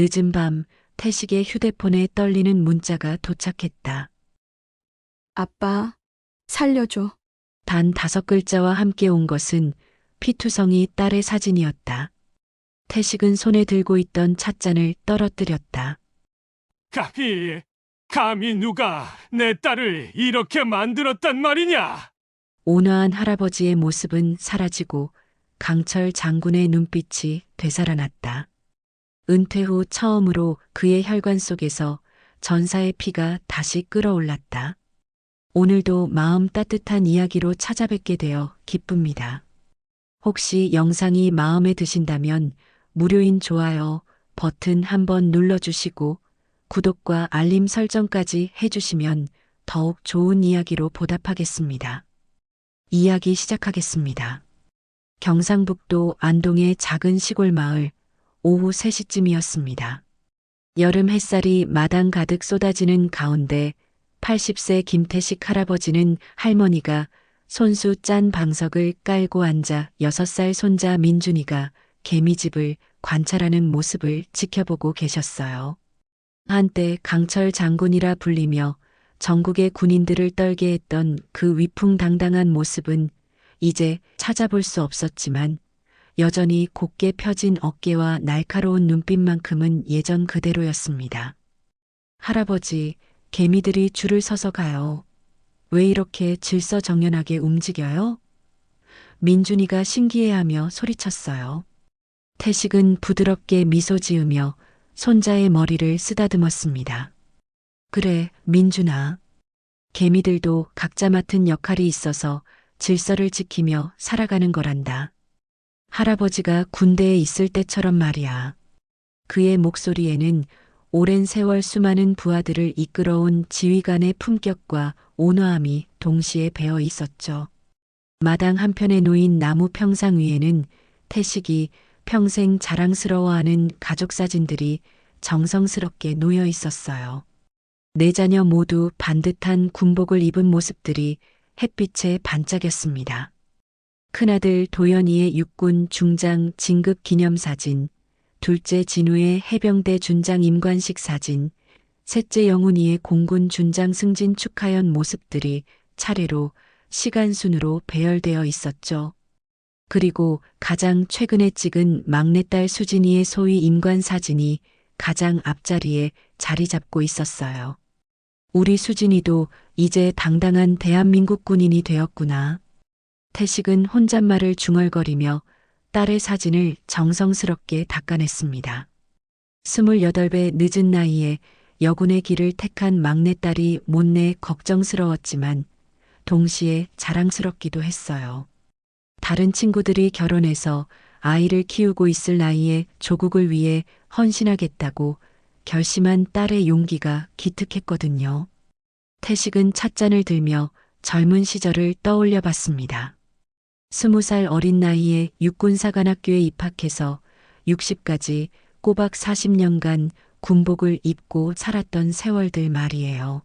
늦은 밤 태식의 휴대폰에 떨리는 문자가 도착했다. 아빠, 살려줘. 단 5글자와 함께 온 것은 피투성이 딸의 사진이었다. 태식은 손에 들고 있던 찻잔을 떨어뜨렸다. 감히 누가 내 딸을 이렇게 만들었단 말이냐? 온화한 할아버지의 모습은 사라지고 강철 장군의 눈빛이 되살아났다. 은퇴 후 처음으로 그의 혈관 속에서 전사의 피가 다시 끓어올랐다. 오늘도 마음 따뜻한 이야기로 찾아뵙게 되어 기쁩니다. 혹시 영상이 마음에 드신다면 무료인 좋아요 버튼 한번 눌러주시고 구독과 알림 설정까지 해주시면 더욱 좋은 이야기로 보답하겠습니다. 이야기 시작하겠습니다. 경상북도 안동의 작은 시골 마을, 오후 3시쯤이었습니다. 여름 햇살이 마당 가득 쏟아지는 가운데 80세 김태식 할아버지는 할머니가 손수 짠 방석을 깔고 앉아 6살 손자 민준이가 개미집을 관찰하는 모습을 지켜보고 계셨어요. 한때 강철 장군이라 불리며 전국의 군인들을 떨게 했던 그 위풍당당한 모습은 이제 찾아볼 수 없었지만 여전히 곧게 펴진 어깨와 날카로운 눈빛만큼은 예전 그대로였습니다. 할아버지, 개미들이 줄을 서서 가요. 왜 이렇게 질서정연하게 움직여요? 민준이가 신기해하며 소리쳤어요. 태식은 부드럽게 미소 지으며 손자의 머리를 쓰다듬었습니다. 그래, 민준아. 개미들도 각자 맡은 역할이 있어서 질서를 지키며 살아가는 거란다. 할아버지가 군대에 있을 때처럼 말이야. 그의 목소리에는 오랜 세월 수많은 부하들을 이끌어온 지휘관의 품격과 온화함이 동시에 배어 있었죠. 마당 한편에 놓인 나무 평상 위에는 태식이 평생 자랑스러워하는 가족 사진들이 정성스럽게 놓여 있었어요. 네 자녀 모두 반듯한 군복을 입은 모습들이 햇빛에 반짝였습니다. 큰아들 도연이의 육군 중장 진급 기념사진, 둘째 진우의 해병대 준장 임관식 사진, 셋째 영훈이의 공군 준장 승진 축하연 모습들이 차례로 시간순으로 배열되어 있었죠. 그리고 가장 최근에 찍은 막내딸 수진이의 소위 임관 사진이 가장 앞자리에 자리 잡고 있었어요. 우리 수진이도 이제 당당한 대한민국 군인이 되었구나. 태식은 혼잣말을 중얼거리며 딸의 사진을 정성스럽게 닦아냈습니다. 28배 늦은 나이에 여군의 길을 택한 막내딸이 못내 걱정스러웠지만 동시에 자랑스럽기도 했어요. 다른 친구들이 결혼해서 아이를 키우고 있을 나이에 조국을 위해 헌신하겠다고 결심한 딸의 용기가 기특했거든요. 태식은 찻잔을 들며 젊은 시절을 떠올려 봤습니다. 20살 어린 나이에 육군사관학교에 입학해서 60까지 꼬박 40년간 군복을 입고 살았던 세월들 말이에요.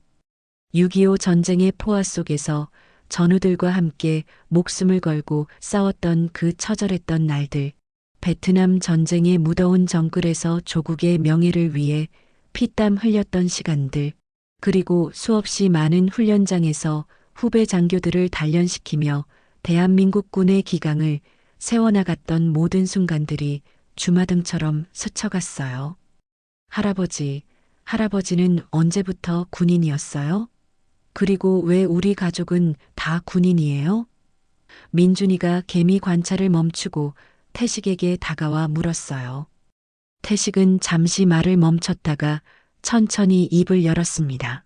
6.25 전쟁의 포화 속에서 전우들과 함께 목숨을 걸고 싸웠던 그 처절했던 날들, 베트남 전쟁의 무더운 정글에서 조국의 명예를 위해 피땀 흘렸던 시간들, 그리고 수없이 많은 훈련장에서 후배 장교들을 단련시키며 대한민국 군의 기강을 세워나갔던 모든 순간들이 주마등처럼 스쳐갔어요. 할아버지는 언제부터 군인이었어요? 그리고 왜 우리 가족은 다 군인이에요? 민준이가 개미 관찰을 멈추고 태식에게 다가와 물었어요. 태식은 잠시 말을 멈췄다가 천천히 입을 열었습니다.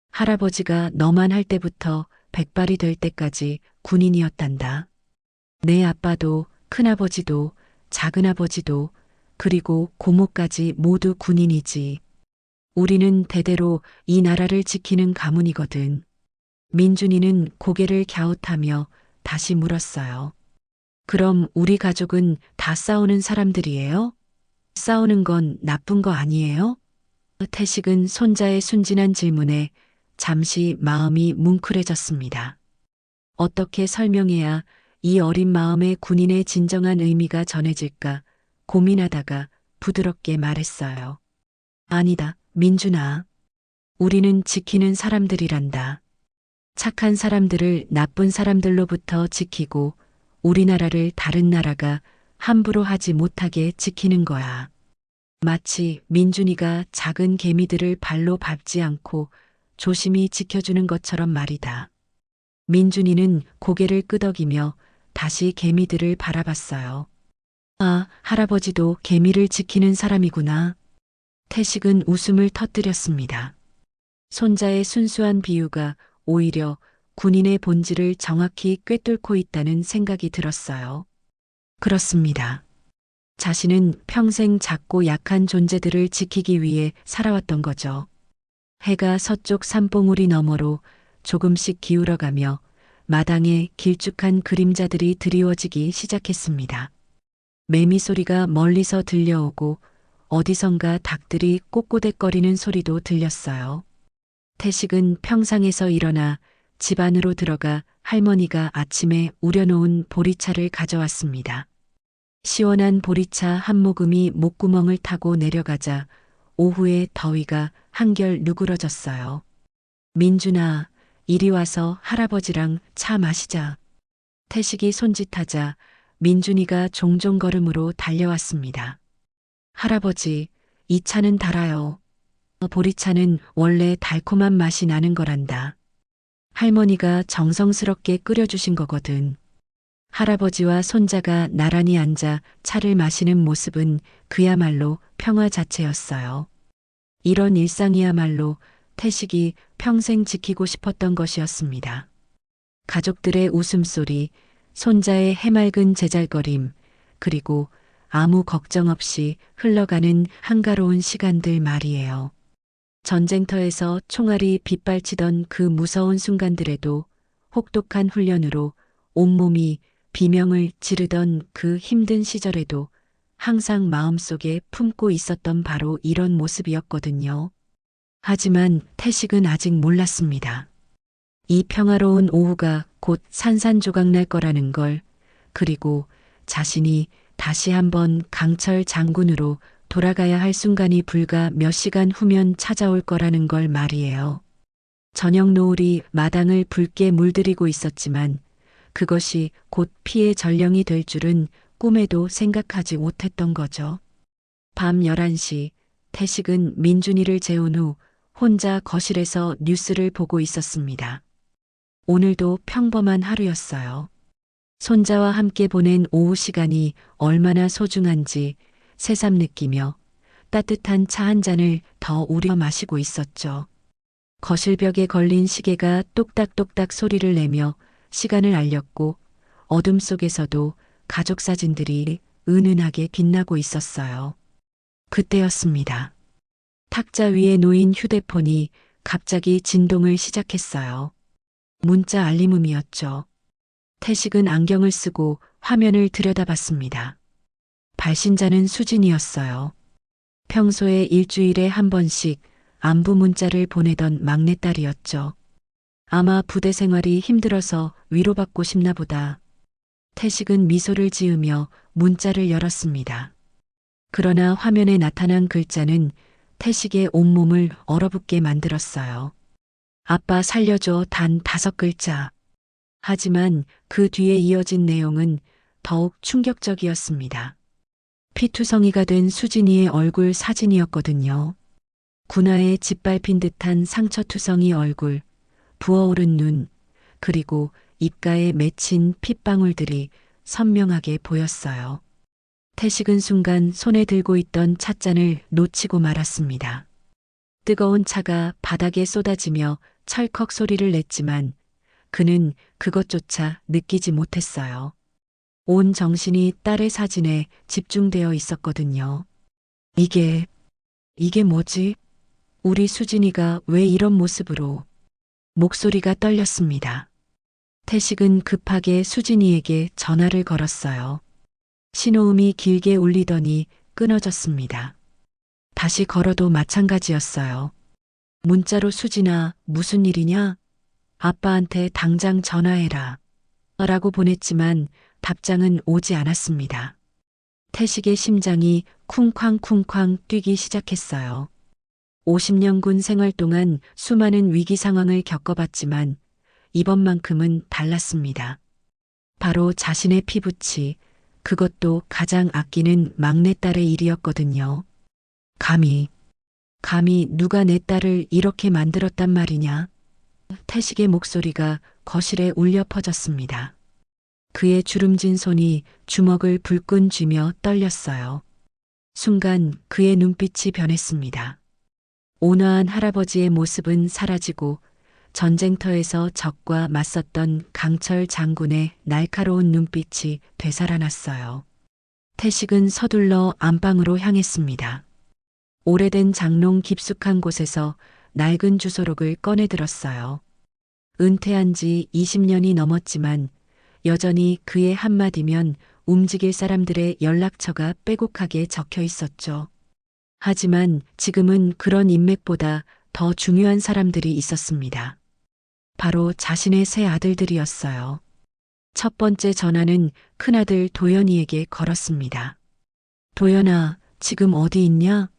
할아버지가 너만 할 때부터 백발이 될 때까지 군인이었단다. 내 아빠도 큰아버지도 작은아버지도 그리고 고모까지 모두 군인이지. 우리는 대대로 이 나라를 지키는 가문이거든. 민준이는 고개를 갸웃하며 다시 물었어요. 그럼 우리 가족은 다 싸우는 사람들이에요? 싸우는 건 나쁜 거 아니에요? 태식은 손자의 순진한 질문에 잠시 마음이 뭉클해졌습니다. 어떻게 설명해야 이 어린 마음에 군인의 진정한 의미가 전해질까 고민하다가 부드럽게 말했어요. 아니다, 민준아. 우리는 지키는 사람들이란다. 착한 사람들을 나쁜 사람들로부터 지키고 우리나라를 다른 나라가 함부로 하지 못하게 지키는 거야. 마치 민준이가 작은 개미들을 발로 밟지 않고 조심히 지켜주는 것처럼 말이다. 민준이는 고개를 끄덕이며 다시 개미들을 바라봤어요. 아, 할아버지도 개미를 지키는 사람이구나. 태식은 웃음을 터뜨렸습니다. 손자의 순수한 비유가 오히려 군인의 본질을 정확히 꿰뚫고 있다는 생각이 들었어요. 그렇습니다. 자신은 평생 작고 약한 존재들을 지키기 위해 살아왔던 거죠. 해가 서쪽 산봉우리 너머로 조금씩 기울어가며 마당에 길쭉한 그림자들이 드리워지기 시작했습니다. 매미 소리가 멀리서 들려오고 어디선가 닭들이 꼬꼬댁거리는 소리도 들렸어요. 태식은 평상에서 일어나 집 안으로 들어가 할머니가 아침에 우려놓은 보리차를 가져왔습니다. 시원한 보리차 한 모금이 목구멍을 타고 내려가자 오후의 더위가 한결 누그러졌어요. 민준아, 이리 와서 할아버지랑 차 마시자. 태식이 손짓하자 민준이가 종종 걸음으로 달려왔습니다. 할아버지, 이 차는 달아요. 보리차는 원래 달콤한 맛이 나는 거란다. 할머니가 정성스럽게 끓여주신 거거든. 할아버지와 손자가 나란히 앉아 차를 마시는 모습은 그야말로 평화 자체였어요. 이런 일상이야말로 태식이 평생 지키고 싶었던 것이었습니다. 가족들의 웃음소리, 손자의 해맑은 제잘거림, 그리고 아무 걱정 없이 흘러가는 한가로운 시간들 말이에요. 전쟁터에서 총알이 빗발치던 그 무서운 순간들에도 혹독한 훈련으로 온몸이 비명을 지르던 그 힘든 시절에도 항상 마음속에 품고 있었던 바로 이런 모습이었거든요. 하지만 태식은 아직 몰랐습니다. 이 평화로운 오후가 곧 산산조각 날 거라는 걸, 그리고 자신이 다시 한번 강철 장군으로 돌아가야 할 순간이 불과 몇 시간 후면 찾아올 거라는 걸 말이에요. 저녁 노을이 마당을 붉게 물들이고 있었지만 그것이 곧 피의 전령이 될 줄은 꿈에도 생각하지 못했던 거죠. 밤 11시 태식은 민준이를 재운 후 혼자 거실에서 뉴스를 보고 있었습니다. 오늘도 평범한 하루였어요. 손자와 함께 보낸 오후 시간이 얼마나 소중한지 새삼 느끼며 따뜻한 차 한 잔을 더 우려 마시고 있었죠. 거실벽에 걸린 시계가 똑딱똑딱 소리를 내며 시간을 알렸고 어둠 속에서도 가족 사진들이 은은하게 빛나고 있었어요. 그때였습니다. 탁자 위에 놓인 휴대폰이 갑자기 진동을 시작했어요. 문자 알림음이었죠. 태식은 안경을 쓰고 화면을 들여다봤습니다. 발신자는 수진이었어요. 평소에 일주일에 한 번씩 안부 문자를 보내던 막내딸이었죠. 아마 부대 생활이 힘들어서 위로받고 싶나 보다. 태식은 미소를 지으며 문자를 열었습니다. 그러나 화면에 나타난 글자는 태식의 온몸을 얼어붙게 만들었어요. 아빠 살려줘 단 5글자. 하지만 그 뒤에 이어진 내용은 더욱 충격적이었습니다. 피투성이가 된 수진이의 얼굴 사진이었거든요. 군화에 짓밟힌 듯한 상처투성이 얼굴, 부어오른 눈, 그리고 입가에 맺힌 핏방울들이 선명하게 보였어요. 태식은 순간 손에 들고 있던 찻잔을 놓치고 말았습니다. 뜨거운 차가 바닥에 쏟아지며 철컥 소리를 냈지만 그는 그것조차 느끼지 못했어요. 온 정신이 딸의 사진에 집중되어 있었거든요. 이게 뭐지? 우리 수진이가 왜 이런 모습으로? 목소리가 떨렸습니다. 태식은 급하게 수진이에게 전화를 걸었어요. 신호음이 길게 울리더니 끊어졌습니다. 다시 걸어도 마찬가지였어요. 문자로 수진아, 무슨 일이냐? 아빠한테 당장 전화해라. 라고 보냈지만 답장은 오지 않았습니다. 태식의 심장이 쿵쾅쿵쾅 뛰기 시작했어요. 50년 군 생활 동안 수많은 위기 상황을 겪어봤지만 이번만큼은 달랐습니다. 바로 자신의 피부치, 그것도 가장 아끼는 막내딸의 일이었거든요. 감히 누가 내 딸을 이렇게 만들었단 말이냐? 태식의 목소리가 거실에 울려 퍼졌습니다. 그의 주름진 손이 주먹을 불끈 쥐며 떨렸어요. 순간 그의 눈빛이 변했습니다. 온화한 할아버지의 모습은 사라지고 전쟁터에서 적과 맞섰던 강철 장군의 날카로운 눈빛이 되살아났어요. 태식은 서둘러 안방으로 향했습니다. 오래된 장롱 깊숙한 곳에서 낡은 주소록을 꺼내 들었어요. 은퇴한 지 20년이 넘었지만 여전히 그의 한마디면 움직일 사람들의 연락처가 빼곡하게 적혀 있었죠. 하지만 지금은 그런 인맥보다 더 중요한 사람들이 있었습니다. 바로 자신의 세 아들들이었어요. 첫 번째 전화는 큰아들 도연이에게 걸었습니다. 도연아, 지금 어디 있냐?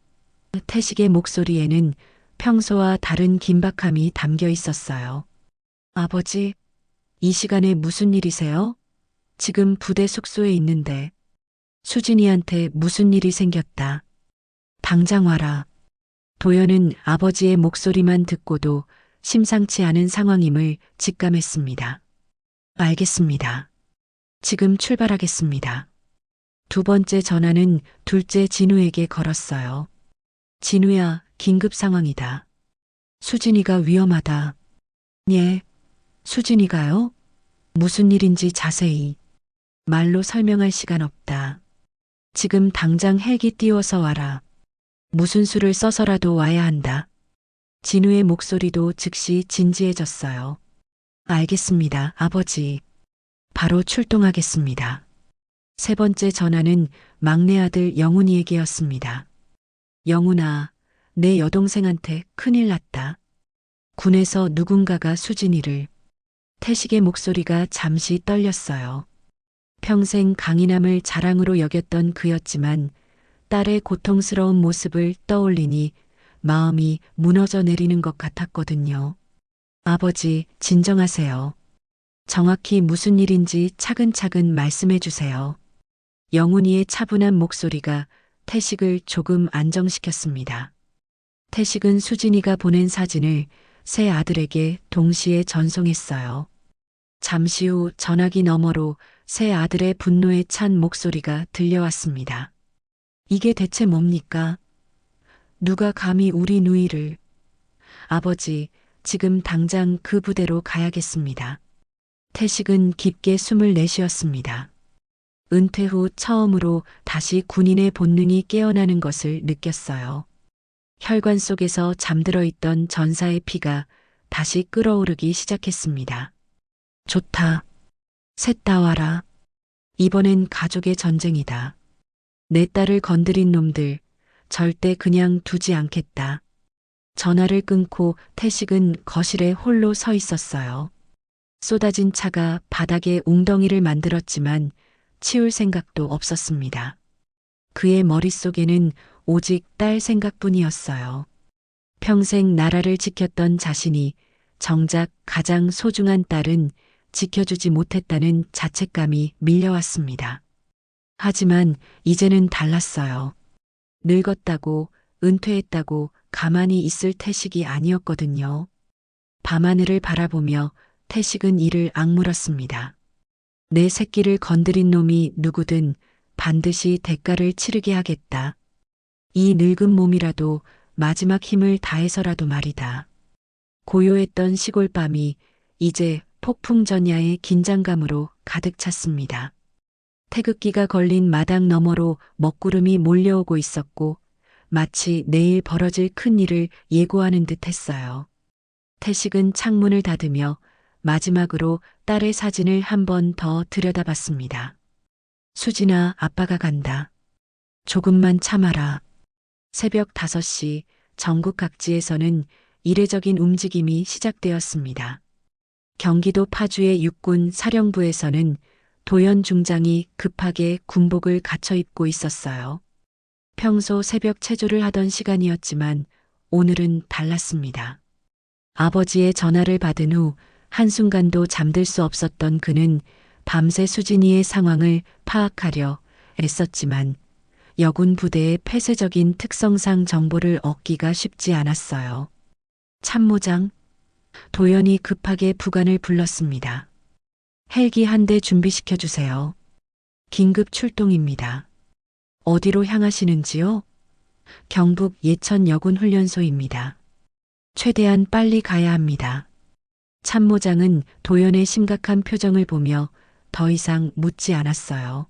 태식의 목소리에는 평소와 다른 긴박함이 담겨 있었어요. 아버지, 이 시간에 무슨 일이세요? 지금 부대 숙소에 있는데 수진이한테 무슨 일이 생겼다. 당장 와라. 도연은 아버지의 목소리만 듣고도 심상치 않은 상황임을 직감했습니다. 알겠습니다. 지금 출발하겠습니다. 두 번째 전화는 둘째 진우에게 걸었어요. 진우야, 긴급 상황이다. 수진이가 위험하다. 예, 수진이가요? 무슨 일인지 자세히. 말로 설명할 시간 없다. 지금 당장 헬기 띄워서 와라. 무슨 수를 써서라도 와야 한다. 진우의 목소리도 즉시 진지해졌어요. 알겠습니다, 아버지. 바로 출동하겠습니다. 세 번째 전화는 막내 아들 영훈이에게였습니다. 영훈아, 내 여동생한테 큰일 났다. 군에서 누군가가 수진이를. 태식의 목소리가 잠시 떨렸어요. 평생 강인함을 자랑으로 여겼던 그였지만 딸의 고통스러운 모습을 떠올리니 마음이 무너져 내리는 것 같았거든요. 아버지, 진정하세요. 정확히 무슨 일인지 차근차근 말씀해 주세요. 영훈이의 차분한 목소리가 태식을 조금 안정시켰습니다. 태식은 수진이가 보낸 사진을 세 아들에게 동시에 전송했어요. 잠시 후 전화기 너머로 세 아들의 분노에 찬 목소리가 들려왔습니다. 이게 대체 뭡니까? 누가 감히 우리 누이를. 아버지, 지금 당장 그 부대로 가야겠습니다. 태식은 깊게 숨을 내쉬었습니다. 은퇴 후 처음으로 다시 군인의 본능이 깨어나는 것을 느꼈어요. 혈관 속에서 잠들어 있던 전사의 피가 다시 끓어오르기 시작했습니다. 좋다. 셋 다 와라. 이번엔 가족의 전쟁이다. 내 딸을 건드린 놈들 절대 그냥 두지 않겠다. 전화를 끊고 태식은 거실에 홀로 서 있었어요. 쏟아진 차가 바닥에 웅덩이를 만들었지만 치울 생각도 없었습니다. 그의 머릿속에는 오직 딸 생각뿐이었어요. 평생 나라를 지켰던 자신이 정작 가장 소중한 딸은 지켜주지 못했다는 자책감이 밀려왔습니다. 하지만 이제는 달랐어요. 늙었다고, 은퇴했다고 가만히 있을 태식이 아니었거든요. 밤하늘을 바라보며 태식은 이를 악물었습니다. 내 새끼를 건드린 놈이 누구든 반드시 대가를 치르게 하겠다. 이 늙은 몸이라도 마지막 힘을 다해서라도 말이다. 고요했던 시골밤이 이제 폭풍전야의 긴장감으로 가득 찼습니다. 태극기가 걸린 마당 너머로 먹구름이 몰려오고 있었고 마치 내일 벌어질 큰 일을 예고하는 듯 했어요. 태식은 창문을 닫으며 마지막으로 딸의 사진을 한 번 더 들여다봤습니다. 수진아, 아빠가 간다. 조금만 참아라. 새벽 5시 전국 각지에서는 이례적인 움직임이 시작되었습니다. 경기도 파주의 육군 사령부에서는 도연 중장이 급하게 군복을 갖춰 입고 있었어요. 평소 새벽 체조를 하던 시간이었지만 오늘은 달랐습니다. 아버지의 전화를 받은 후 한순간도 잠들 수 없었던 그는 밤새 수진이의 상황을 파악하려 애썼지만 여군 부대의 폐쇄적인 특성상 정보를 얻기가 쉽지 않았어요. 참모장, 도연이 급하게 부관을 불렀습니다. 헬기 한 대 준비시켜 주세요. 긴급 출동입니다. 어디로 향하시는지요? 경북 예천 여군 훈련소입니다. 최대한 빨리 가야 합니다. 참모장은 도연의 심각한 표정을 보며 더 이상 묻지 않았어요.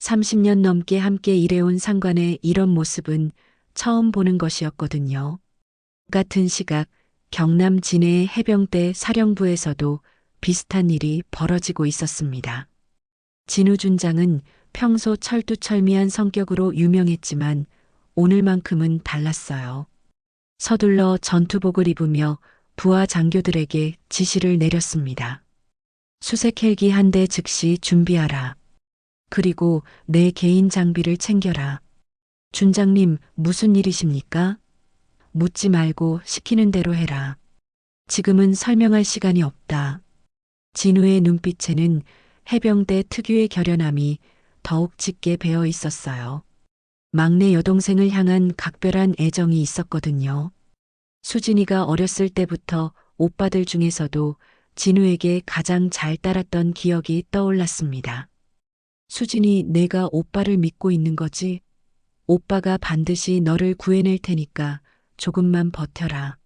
30년 넘게 함께 일해온 상관의 이런 모습은 처음 보는 것이었거든요. 같은 시각 경남 진해의 해병대 사령부에서도 비슷한 일이 벌어지고 있었습니다. 진우 준장은 평소 철두철미한 성격으로 유명했지만 오늘만큼은 달랐어요. 서둘러 전투복을 입으며 부하 장교들에게 지시를 내렸습니다. 수색 헬기 한 대 즉시 준비하라. 그리고 내 개인 장비를 챙겨라. 준장님, 무슨 일이십니까? 묻지 말고 시키는 대로 해라. 지금은 설명할 시간이 없다. 진우의 눈빛에는 해병대 특유의 결연함이 더욱 짙게 배어 있었어요. 막내 여동생을 향한 각별한 애정이 있었거든요. 수진이가 어렸을 때부터 오빠들 중에서도 진우에게 가장 잘 따랐던 기억이 떠올랐습니다. 수진이, 내가 오빠를 믿고 있는 거지? 오빠가 반드시 너를 구해낼 테니까 조금만 버텨라.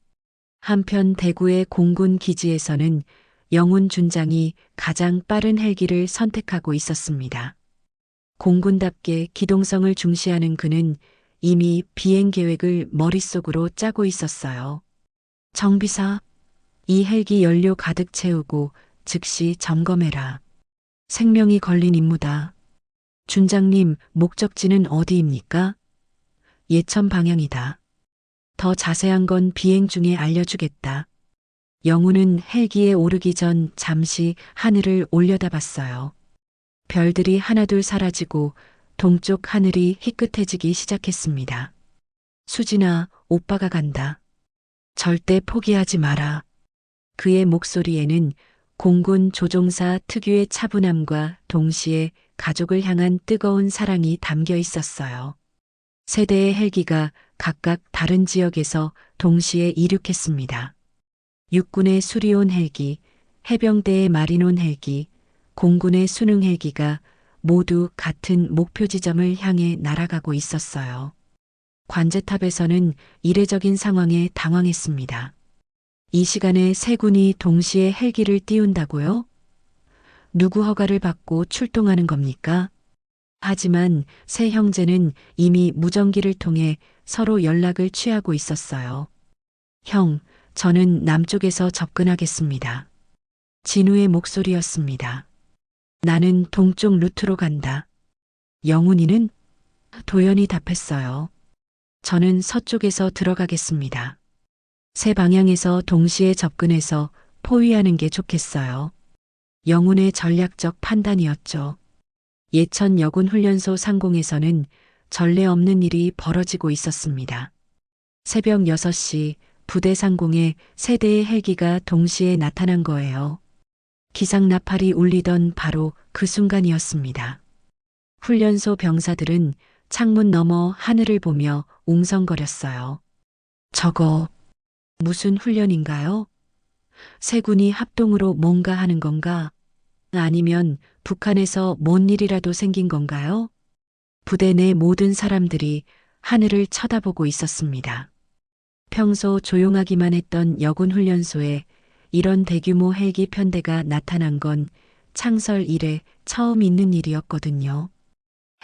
한편 대구의 공군 기지에서는 영훈 준장이 가장 빠른 헬기를 선택하고 있었습니다. 공군답게 기동성을 중시하는 그는 이미 비행 계획을 머릿속으로 짜고 있었어요. 정비사, 이 헬기 연료 가득 채우고 즉시 점검해라. 생명이 걸린 임무다. 준장님, 목적지는 어디입니까? 예천 방향이다. 더 자세한 건 비행 중에 알려주겠다. 영훈은 헬기에 오르기 전 잠시 하늘을 올려다봤어요. 별들이 하나둘 사라지고 동쪽 하늘이 희끗해지기 시작했습니다. 수진아, 오빠가 간다. 절대 포기하지 마라. 그의 목소리에는 공군 조종사 특유의 차분함과 동시에 가족을 향한 뜨거운 사랑이 담겨 있었어요. 세 대의 헬기가 각각 다른 지역에서 동시에 이륙했습니다. 육군의 수리온 헬기, 해병대의 마린온 헬기, 공군의 순응 헬기가 모두 같은 목표 지점을 향해 날아가고 있었어요. 관제탑에서는 이례적인 상황에 당황했습니다. 이 시간에 세 군이 동시에 헬기를 띄운다고요? 누구 허가를 받고 출동하는 겁니까? 하지만 세 형제는 이미 무전기를 통해 서로 연락을 취하고 있었어요. 형, 저는 남쪽에서 접근하겠습니다. 진우의 목소리였습니다. 나는 동쪽 루트로 간다. 영훈이는? 도연이 답했어요. 저는 서쪽에서 들어가겠습니다. 세 방향에서 동시에 접근해서 포위하는 게 좋겠어요. 영훈의 전략적 판단이었죠. 예천 여군 훈련소 상공에서는 전례 없는 일이 벌어지고 있었습니다. 새벽 6시 부대 상공에 세 대의 헬기가 동시에 나타난 거예요. 기상 나팔이 울리던 바로 그 순간이었습니다. 훈련소 병사들은 창문 너머 하늘을 보며 웅성거렸어요. 저거 무슨 훈련인가요? 세 군이 합동으로 뭔가 하는 건가? 아니면 북한에서 뭔 일이라도 생긴 건가요? 부대 내 모든 사람들이 하늘을 쳐다보고 있었습니다. 평소 조용하기만 했던 여군 훈련소에 이런 대규모 헬기 편대가 나타난 건 창설 이래 처음 있는 일이었거든요.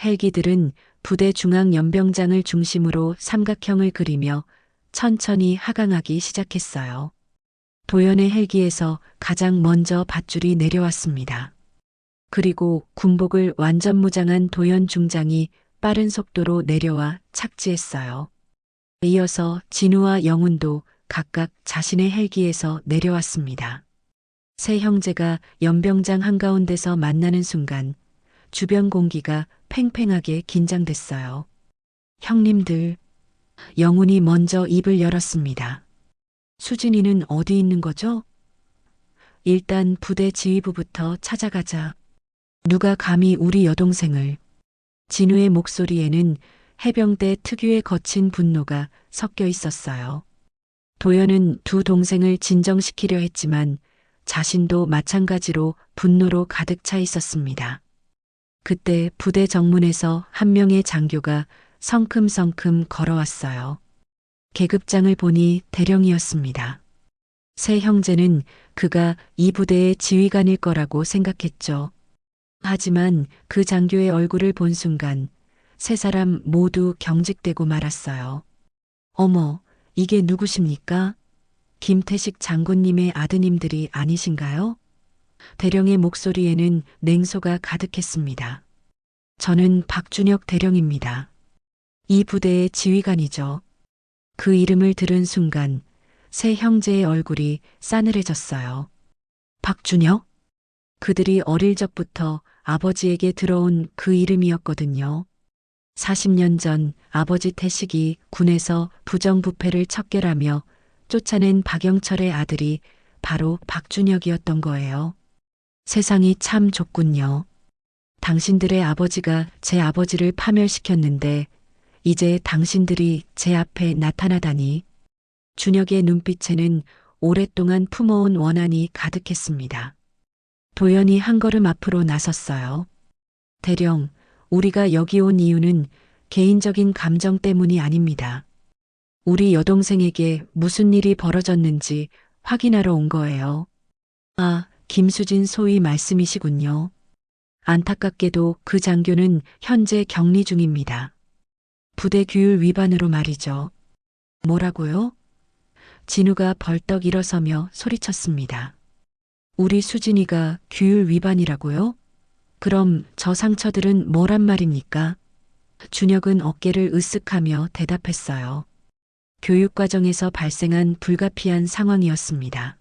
헬기들은 부대 중앙 연병장을 중심으로 삼각형을 그리며 천천히 하강하기 시작했어요. 도연의 헬기에서 가장 먼저 밧줄이 내려왔습니다. 그리고 군복을 완전 무장한 도연 중장이 빠른 속도로 내려와 착지했어요. 이어서 진우와 영훈도 각각 자신의 헬기에서 내려왔습니다. 세 형제가 연병장 한가운데서 만나는 순간 주변 공기가 팽팽하게 긴장됐어요. 형님들, 영훈이 먼저 입을 열었습니다. 수진이는 어디 있는 거죠? 일단 부대 지휘부부터 찾아가자. 누가 감히 우리 여동생을. 진우의 목소리에는 해병대 특유의 거친 분노가 섞여 있었어요. 도연은 두 동생을 진정시키려 했지만 자신도 마찬가지로 분노로 가득 차 있었습니다. 그때 부대 정문에서 한 명의 장교가 성큼성큼 걸어왔어요. 계급장을 보니 대령이었습니다. 세 형제는 그가 이 부대의 지휘관일 거라고 생각했죠. 하지만 그 장교의 얼굴을 본 순간 세 사람 모두 경직되고 말았어요. 어머, 이게 누구십니까? 김태식 장군님의 아드님들이 아니신가요? 대령의 목소리에는 냉소가 가득했습니다. 저는 박준혁 대령입니다. 이 부대의 지휘관이죠. 그 이름을 들은 순간 세 형제의 얼굴이 싸늘해졌어요. 박준혁? 그들이 어릴 적부터 아버지에게 들어온 그 이름이었거든요. 40년 전 아버지 태식이 군에서 부정부패를 척결하며 쫓아낸 박영철의 아들이 바로 박준혁이었던 거예요. 세상이 참 좁군요. 당신들의 아버지가 제 아버지를 파멸시켰는데 이제 당신들이 제 앞에 나타나다니. 준혁의 눈빛에는 오랫동안 품어온 원한이 가득했습니다. 도연이 한 걸음 앞으로 나섰어요. 대령, 우리가 여기 온 이유는 개인적인 감정 때문이 아닙니다. 우리 여동생에게 무슨 일이 벌어졌는지 확인하러 온 거예요. 아, 김수진 소위 말씀이시군요. 안타깝게도 그 장교는 현재 격리 중입니다. 부대 규율 위반으로 말이죠. 뭐라고요? 진우가 벌떡 일어서며 소리쳤습니다. 우리 수진이가 규율 위반이라고요? 그럼 저 상처들은 뭐란 말입니까? 준혁은 어깨를 으쓱하며 대답했어요. 교육과정에서 발생한 불가피한 상황이었습니다.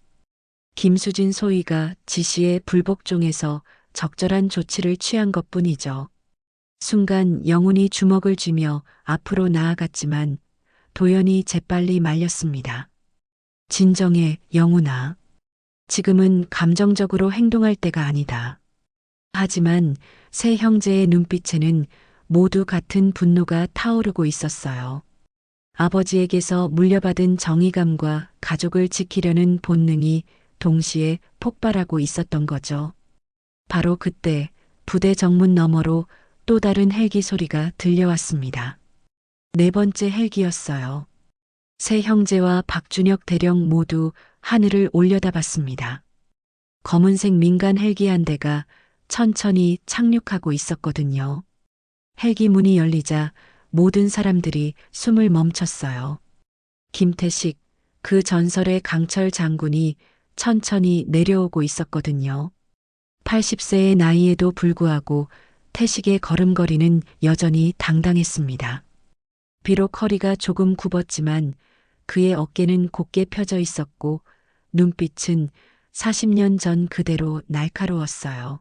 김수진 소위가 지시에 불복종해서 적절한 조치를 취한 것뿐이죠. 순간 영훈이 주먹을 쥐며 앞으로 나아갔지만 도연이 재빨리 말렸습니다. 진정해, 영훈아. 지금은 감정적으로 행동할 때가 아니다. 하지만 세 형제의 눈빛에는 모두 같은 분노가 타오르고 있었어요. 아버지에게서 물려받은 정의감과 가족을 지키려는 본능이 동시에 폭발하고 있었던 거죠. 바로 그때 부대 정문 너머로 또 다른 헬기 소리가 들려왔습니다. 네 번째 헬기였어요. 세 형제와 박준혁 대령 모두 하늘을 올려다봤습니다. 검은색 민간 헬기 한 대가 천천히 착륙하고 있었거든요. 헬기 문이 열리자 모든 사람들이 숨을 멈췄어요. 김태식, 그 전설의 강철 장군이 천천히 내려오고 있었거든요. 80세의 나이에도 불구하고 태식의 걸음걸이는 여전히 당당했습니다. 비록 허리가 조금 굽었지만 그의 어깨는 곧게 펴져 있었고 눈빛은 40년 전 그대로 날카로웠어요.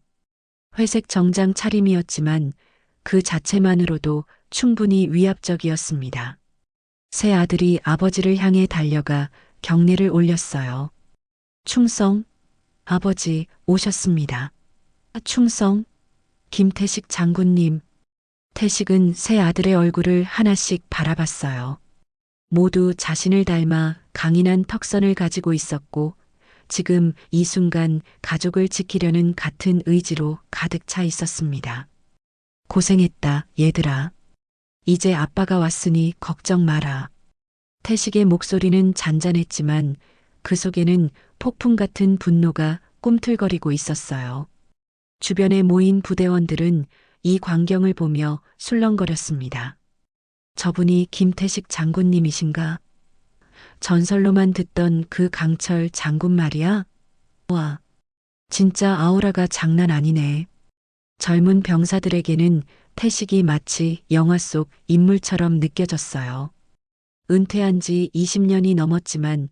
회색 정장 차림이었지만 그 자체만으로도 충분히 위압적이었습니다. 세 아들이 아버지를 향해 달려가 경례를 올렸어요. 충성, 아버지 오셨습니다. 충성, 김태식 장군님. 태식은 세 아들의 얼굴을 하나씩 바라봤어요. 모두 자신을 닮아 강인한 턱선을 가지고 있었고 지금 이 순간 가족을 지키려는 같은 의지로 가득 차 있었습니다. 고생했다, 얘들아. 이제 아빠가 왔으니 걱정 마라. 태식의 목소리는 잔잔했지만 그 속에는 폭풍 같은 분노가 꿈틀거리고 있었어요. 주변에 모인 부대원들은 이 광경을 보며 술렁거렸습니다. 저분이 김태식 장군님이신가? 전설로만 듣던 그 강철 장군 말이야? 와, 진짜 아우라가 장난 아니네. 젊은 병사들에게는 태식이 마치 영화 속 인물처럼 느껴졌어요. 은퇴한 지 20년이 넘었지만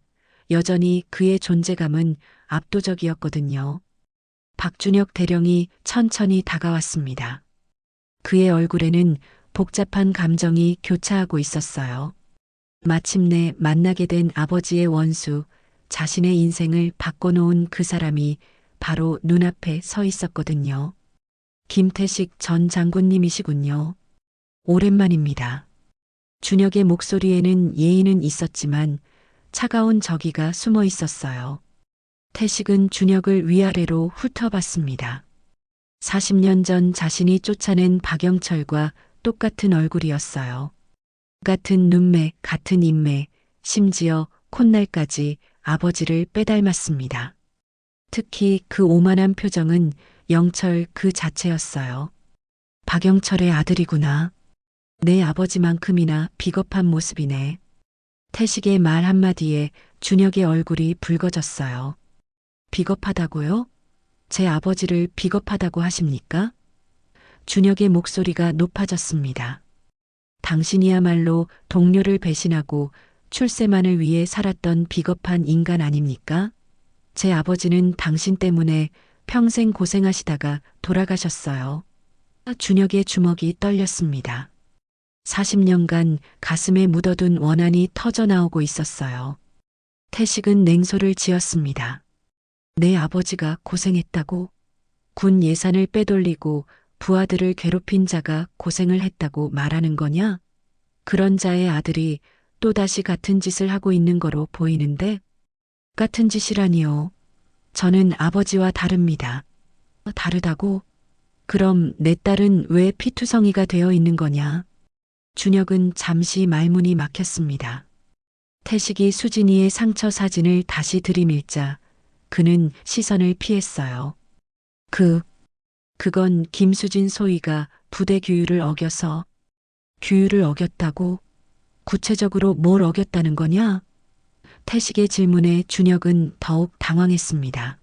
여전히 그의 존재감은 압도적이었거든요. 박준혁 대령이 천천히 다가왔습니다. 그의 얼굴에는 복잡한 감정이 교차하고 있었어요. 마침내 만나게 된 아버지의 원수, 자신의 인생을 바꿔놓은 그 사람이 바로 눈앞에 서 있었거든요. 김태식 전 장군님이시군요. 오랜만입니다. 준혁의 목소리에는 예의는 있었지만 차가운 저기가 숨어 있었어요. 태식은 준혁을 위아래로 훑어봤습니다. 40년 전 자신이 쫓아낸 박영철과 똑같은 얼굴이었어요. 같은 눈매, 같은 인매, 심지어 콧날까지 아버지를 빼닮았습니다. 특히 그 오만한 표정은 영철 그 자체였어요. 박영철의 아들이구나. 내 아버지만큼이나 비겁한 모습이네. 태식의 말 한마디에 준혁의 얼굴이 붉어졌어요. 비겁하다고요? 제 아버지를 비겁하다고 하십니까? 준혁의 목소리가 높아졌습니다. 당신이야말로 동료를 배신하고 출세만을 위해 살았던 비겁한 인간 아닙니까? 제 아버지는 당신 때문에 평생 고생하시다가 돌아가셨어요. 준혁의 주먹이 떨렸습니다. 40년간 가슴에 묻어둔 원한이 터져나오고 있었어요. 태식은 냉소를 지었습니다. 내 아버지가 고생했다고? 군 예산을 빼돌리고 부하들을 괴롭힌 자가 고생을 했다고 말하는 거냐? 그런 자의 아들이 또다시 같은 짓을 하고 있는 거로 보이는데? 같은 짓이라니요. 저는 아버지와 다릅니다. 다르다고? 그럼 내 딸은 왜 피투성이가 되어 있는 거냐? 준혁은 잠시 말문이 막혔습니다. 태식이 수진이의 상처 사진을 다시 들이밀자 그는 시선을 피했어요. 그건 김수진 소위가 부대 규율을 어겨서. 규율을 어겼다고? 구체적으로 뭘 어겼다는 거냐? 태식의 질문에 준혁은 더욱 당황했습니다.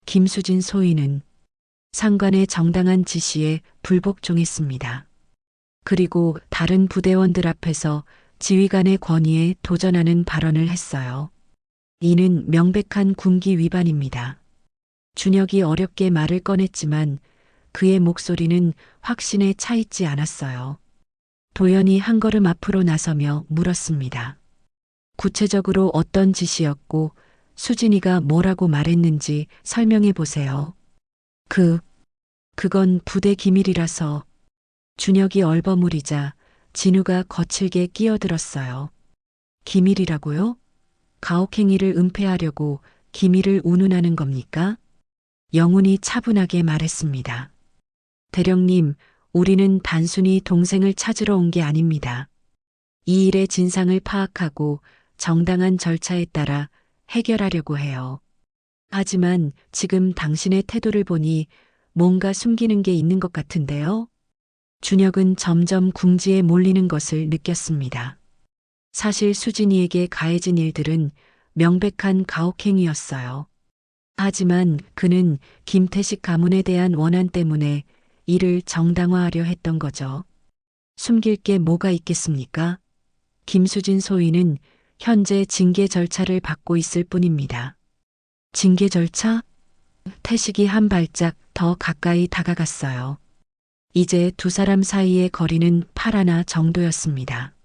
김수진 소위는 상관의 정당한 지시에 불복종했습니다. 그리고 다른 부대원들 앞에서 지휘관의 권위에 도전하는 발언을 했어요. 이는 명백한 군기 위반입니다. 준혁이 어렵게 말을 꺼냈지만 그의 목소리는 확신에 차 있지 않았어요. 도연이 한 걸음 앞으로 나서며 물었습니다. 구체적으로 어떤 지시였고 수진이가 뭐라고 말했는지 설명해 보세요. 그건 부대 기밀이라서. 준혁이 얼버무리자 진우가 거칠게 끼어들었어요. 기밀이라고요? 가혹행위를 은폐하려고 기밀을 운운하는 겁니까? 영훈이 차분하게 말했습니다. 대령님, 우리는 단순히 동생을 찾으러 온 게 아닙니다. 이 일의 진상을 파악하고 정당한 절차에 따라 해결하려고 해요. 하지만 지금 당신의 태도를 보니 뭔가 숨기는 게 있는 것 같은데요? 준혁은 점점 궁지에 몰리는 것을 느꼈습니다. 사실 수진이에게 가해진 일들은 명백한 가혹행위였어요. 하지만 그는 김태식 가문에 대한 원한 때문에 이를 정당화하려 했던 거죠. 숨길 게 뭐가 있겠습니까? 김수진 소위는 현재 징계 절차를 받고 있을 뿐입니다. 징계 절차? 태식이 한 발짝 더 가까이 다가갔어요. 이제 두 사람 사이의 거리는 팔 하나 정도였습니다.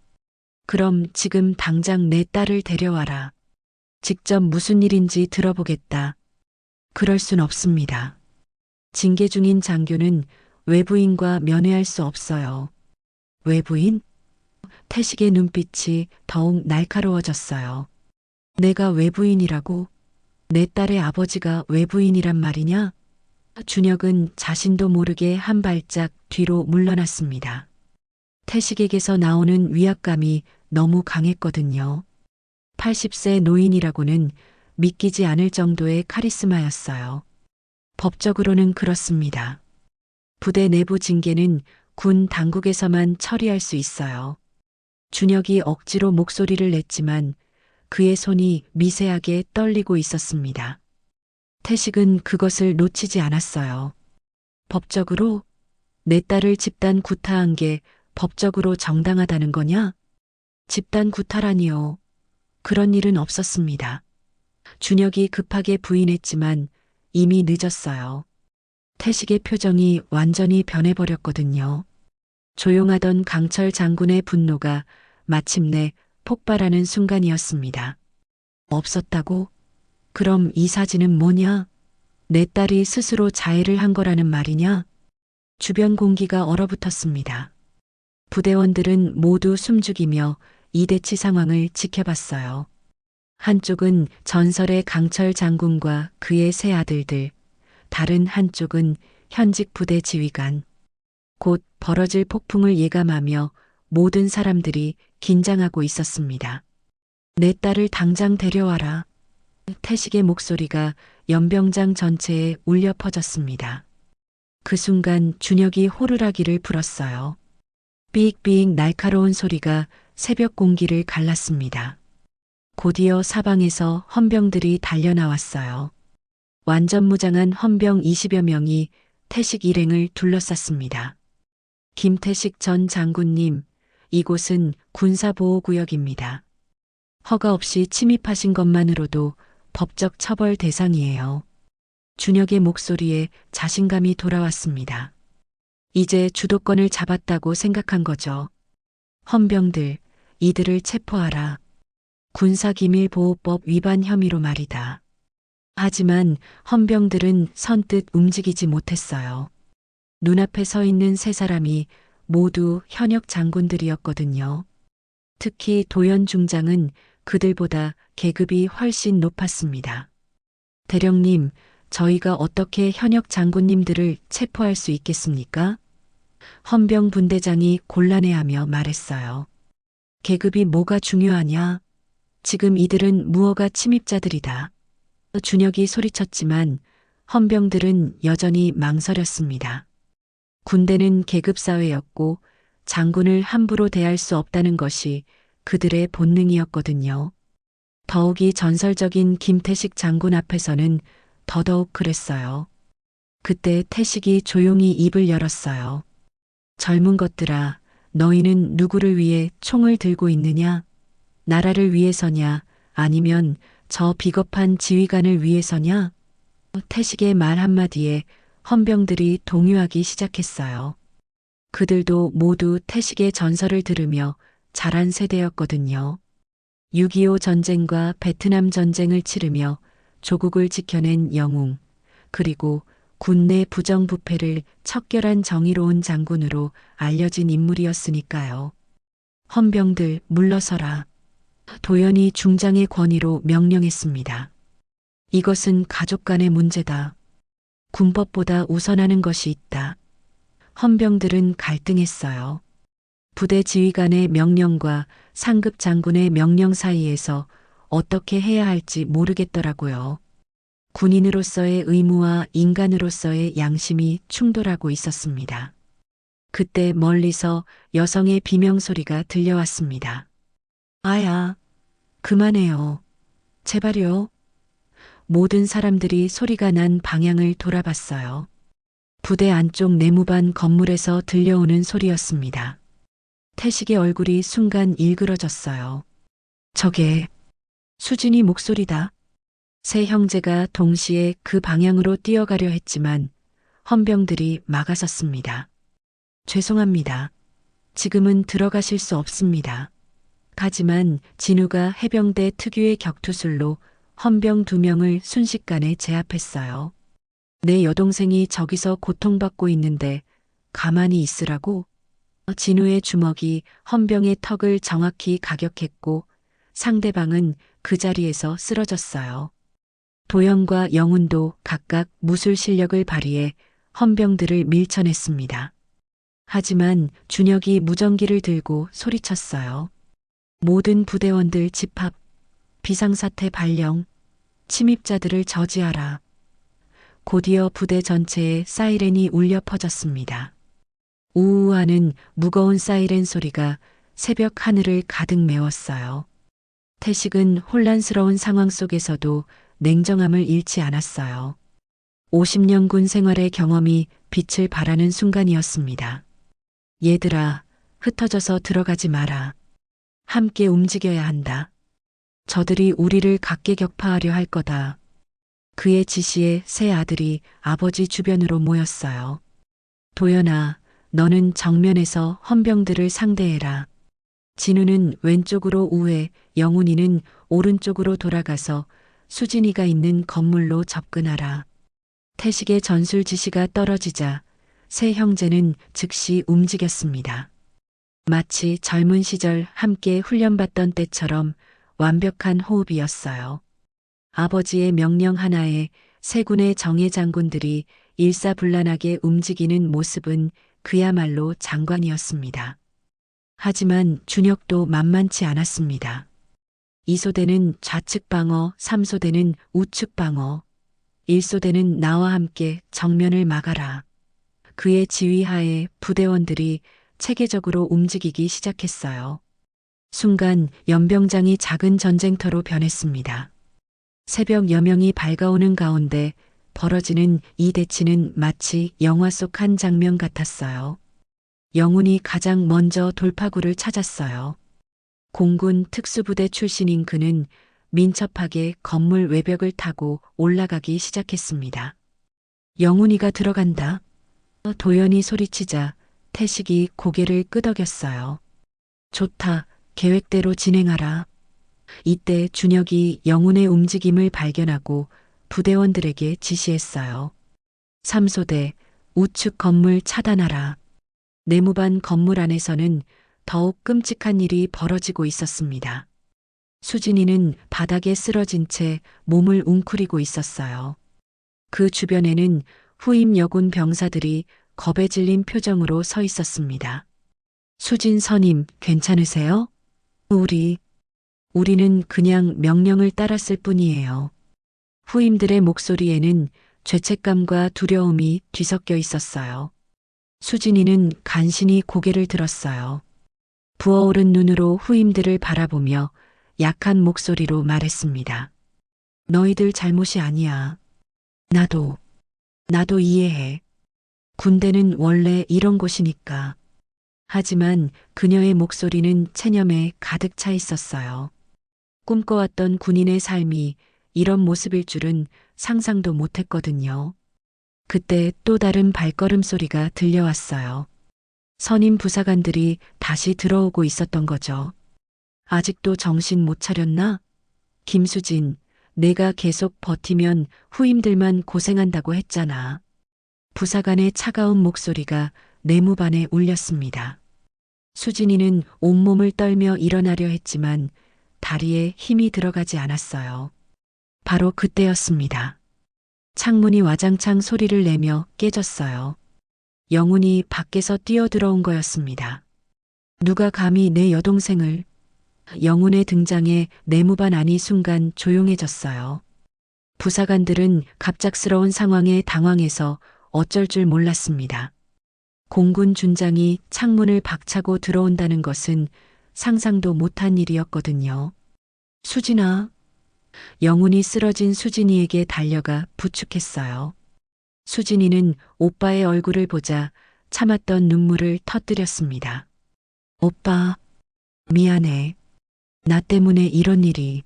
그럼 지금 당장 내 딸을 데려와라. 직접 무슨 일인지 들어보겠다. 그럴 순 없습니다. 징계 중인 장교는 외부인과 면회할 수 없어요. 외부인? 태식의 눈빛이 더욱 날카로워졌어요. 내가 외부인이라고? 내 딸의 아버지가 외부인이란 말이냐? 준혁은 자신도 모르게 한 발짝 뒤로 물러났습니다. 태식에게서 나오는 위압감이 너무 강했거든요. 80세 노인이라고는 믿기지 않을 정도의 카리스마였어요. 법적으로는 그렇습니다. 부대 내부 징계는 군 당국에서만 처리할 수 있어요. 준혁이 억지로 목소리를 냈지만 그의 손이 미세하게 떨리고 있었습니다. 태식은 그것을 놓치지 않았어요. 법적으로? 내 딸을 집단 구타한 게 법적으로 정당하다는 거냐? 집단 구타라니요. 그런 일은 없었습니다. 준혁이 급하게 부인했지만 이미 늦었어요. 태식의 표정이 완전히 변해버렸거든요. 조용하던 강철 장군의 분노가 마침내 폭발하는 순간이었습니다. 없었다고? 그럼 이 사진은 뭐냐? 내 딸이 스스로 자해를 한 거라는 말이냐? 주변 공기가 얼어붙었습니다. 부대원들은 모두 숨죽이며 이대치 상황을 지켜봤어요. 한쪽은 전설의 강철 장군과 그의 세 아들들, 다른 한쪽은 현직 부대 지휘관. 곧 벌어질 폭풍을 예감하며 모든 사람들이 긴장하고 있었습니다. 내 딸을 당장 데려와라. 태식의 목소리가 연병장 전체에 울려 퍼졌습니다. 그 순간 준혁이 호루라기를 불었어요. 삑삑 날카로운 소리가 새벽 공기를 갈랐습니다. 곧이어 사방에서 헌병들이 달려나왔어요. 완전 무장한 헌병 20여 명이 태식 일행을 둘러쌌습니다. 김태식 전 장군님, 이곳은 군사보호구역입니다. 허가 없이 침입하신 것만으로도 법적 처벌 대상이에요. 준혁의 목소리에 자신감이 돌아왔습니다. 이제 주도권을 잡았다고 생각한 거죠. 헌병들, 이들을 체포하라. 군사기밀보호법 위반 혐의로 말이다. 하지만 헌병들은 선뜻 움직이지 못했어요. 눈앞에 서 있는 세 사람이 모두 현역 장군들이었거든요. 특히 도연 중장은 그들보다 계급이 훨씬 높았습니다. 대령님, 저희가 어떻게 현역 장군님들을 체포할 수 있겠습니까? 헌병 분대장이 곤란해하며 말했어요. 계급이 뭐가 중요하냐? 지금 이들은 무허가 침입자들이다. 준혁이 소리쳤지만 헌병들은 여전히 망설였습니다. 군대는 계급사회였고 장군을 함부로 대할 수 없다는 것이 그들의 본능이었거든요. 더욱이 전설적인 김태식 장군 앞에서는 더더욱 그랬어요. 그때 태식이 조용히 입을 열었어요. 젊은 것들아, 너희는 누구를 위해 총을 들고 있느냐? 나라를 위해서냐? 아니면 저 비겁한 지휘관을 위해서냐? 태식의 말 한마디에 헌병들이 동요하기 시작했어요. 그들도 모두 태식의 전설을 들으며 자란 세대였거든요. 6.25 전쟁과 베트남 전쟁을 치르며 조국을 지켜낸 영웅, 그리고 군내 부정부패를 척결한 정의로운 장군으로 알려진 인물이었으니까요. 헌병들 물러서라. 도연이 중장의 권위로 명령했습니다. 이것은 가족 간의 문제다. 군법보다 우선하는 것이 있다. 헌병들은 갈등했어요. 부대 지휘관의 명령과 상급 장군의 명령 사이에서 어떻게 해야 할지 모르겠더라고요. 군인으로서의 의무와 인간으로서의 양심이 충돌하고 있었습니다. 그때 멀리서 여성의 비명소리가 들려왔습니다. 아야, 그만해요. 제발요. 모든 사람들이 소리가 난 방향을 돌아봤어요. 부대 안쪽 내무반 건물에서 들려오는 소리였습니다. 태식의 얼굴이 순간 일그러졌어요. 저게 수진이 목소리다. 세 형제가 동시에 그 방향으로 뛰어가려 했지만 헌병들이 막아섰습니다. 죄송합니다. 지금은 들어가실 수 없습니다. 하지만 진우가 해병대 특유의 격투술로 헌병 2명을 순식간에 제압했어요. 내 여동생이 저기서 고통받고 있는데 가만히 있으라고? 진우의 주먹이 헌병의 턱을 정확히 가격했고 상대방은 그 자리에서 쓰러졌어요. 도영과 영훈도 각각 무술 실력을 발휘해 헌병들을 밀쳐냈습니다. 하지만 준혁이 무전기를 들고 소리쳤어요. 모든 부대원들 집합, 비상사태 발령, 침입자들을 저지하라. 곧이어 부대 전체에 사이렌이 울려 퍼졌습니다. 우우하는 무거운 사이렌 소리가 새벽 하늘을 가득 메웠어요. 태식은 혼란스러운 상황 속에서도 냉정함을 잃지 않았어요. 50년 군 생활의 경험이 빛을 발하는 순간이었습니다. 얘들아, 흩어져서 들어가지 마라. 함께 움직여야 한다. 저들이 우리를 각계격파하려 할 거다. 그의 지시에 세 아들이 아버지 주변으로 모였어요. 도연아, 너는 정면에서 헌병들을 상대해라. 진우는 왼쪽으로 우회, 영훈이는 오른쪽으로 돌아가서 수진이가 있는 건물로 접근하라. 태식의 전술 지시가 떨어지자 세 형제는 즉시 움직였습니다. 마치 젊은 시절 함께 훈련받던 때처럼 완벽한 호흡이었어요. 아버지의 명령 하나에 세 군의 정예 장군들이 일사불란하게 움직이는 모습은 그야말로 장관이었습니다. 하지만 준혁도 만만치 않았습니다. 2소대는 좌측 방어, 3소대는 우측 방어, 1소대는 나와 함께 정면을 막아라. 그의 지휘하에 부대원들이 체계적으로 움직이기 시작했어요. 순간 연병장이 작은 전쟁터로 변했습니다. 새벽 여명이 밝아오는 가운데 벌어지는 이 대치는 마치 영화 속 한 장면 같았어요. 영훈이 가장 먼저 돌파구를 찾았어요. 공군 특수부대 출신인 그는 민첩하게 건물 외벽을 타고 올라가기 시작했습니다. 영훈이가 들어간다. 도연이 소리치자 태식이 고개를 끄덕였어요. 좋다. 계획대로 진행하라. 이때 준혁이 영훈의 움직임을 발견하고 부대원들에게 지시했어요. 3소대 우측 건물 차단하라. 내무반 건물 안에서는 더욱 끔찍한 일이 벌어지고 있었습니다. 수진이는 바닥에 쓰러진 채 몸을 웅크리고 있었어요. 그 주변에는 후임 여군 병사들이 겁에 질린 표정으로 서 있었습니다. 수진 선임, 괜찮으세요? 우리는 그냥 명령을 따랐을 뿐이에요. 후임들의 목소리에는 죄책감과 두려움이 뒤섞여 있었어요. 수진이는 간신히 고개를 들었어요. 부어오른 눈으로 후임들을 바라보며 약한 목소리로 말했습니다. 너희들 잘못이 아니야. 나도 이해해. 군대는 원래 이런 곳이니까. 하지만 그녀의 목소리는 체념에 가득 차 있었어요. 꿈꿔왔던 군인의 삶이 이런 모습일 줄은 상상도 못했거든요. 그때 또 다른 발걸음 소리가 들려왔어요. 선임 부사관들이 다시 들어오고 있었던 거죠. 아직도 정신 못 차렸나? 김수진, 내가 계속 버티면 후임들만 고생한다고 했잖아. 부사관의 차가운 목소리가 내무반에 울렸습니다. 수진이는 온몸을 떨며 일어나려 했지만 다리에 힘이 들어가지 않았어요. 바로 그때였습니다. 창문이 와장창 소리를 내며 깨졌어요. 영훈이 밖에서 뛰어들어온 거였습니다. 누가 감히 내 여동생을... 영훈의 등장에 내무반 안이 순간 조용해졌어요. 부사관들은 갑작스러운 상황에 당황해서 어쩔 줄 몰랐습니다. 공군 준장이 창문을 박차고 들어온다는 것은 상상도 못한 일이었거든요. 수진아. 영훈이 쓰러진 수진이에게 달려가 부축했어요. 수진이는 오빠의 얼굴을 보자 참았던 눈물을 터뜨렸습니다. 오빠, 미안해. 나 때문에 이런 일이.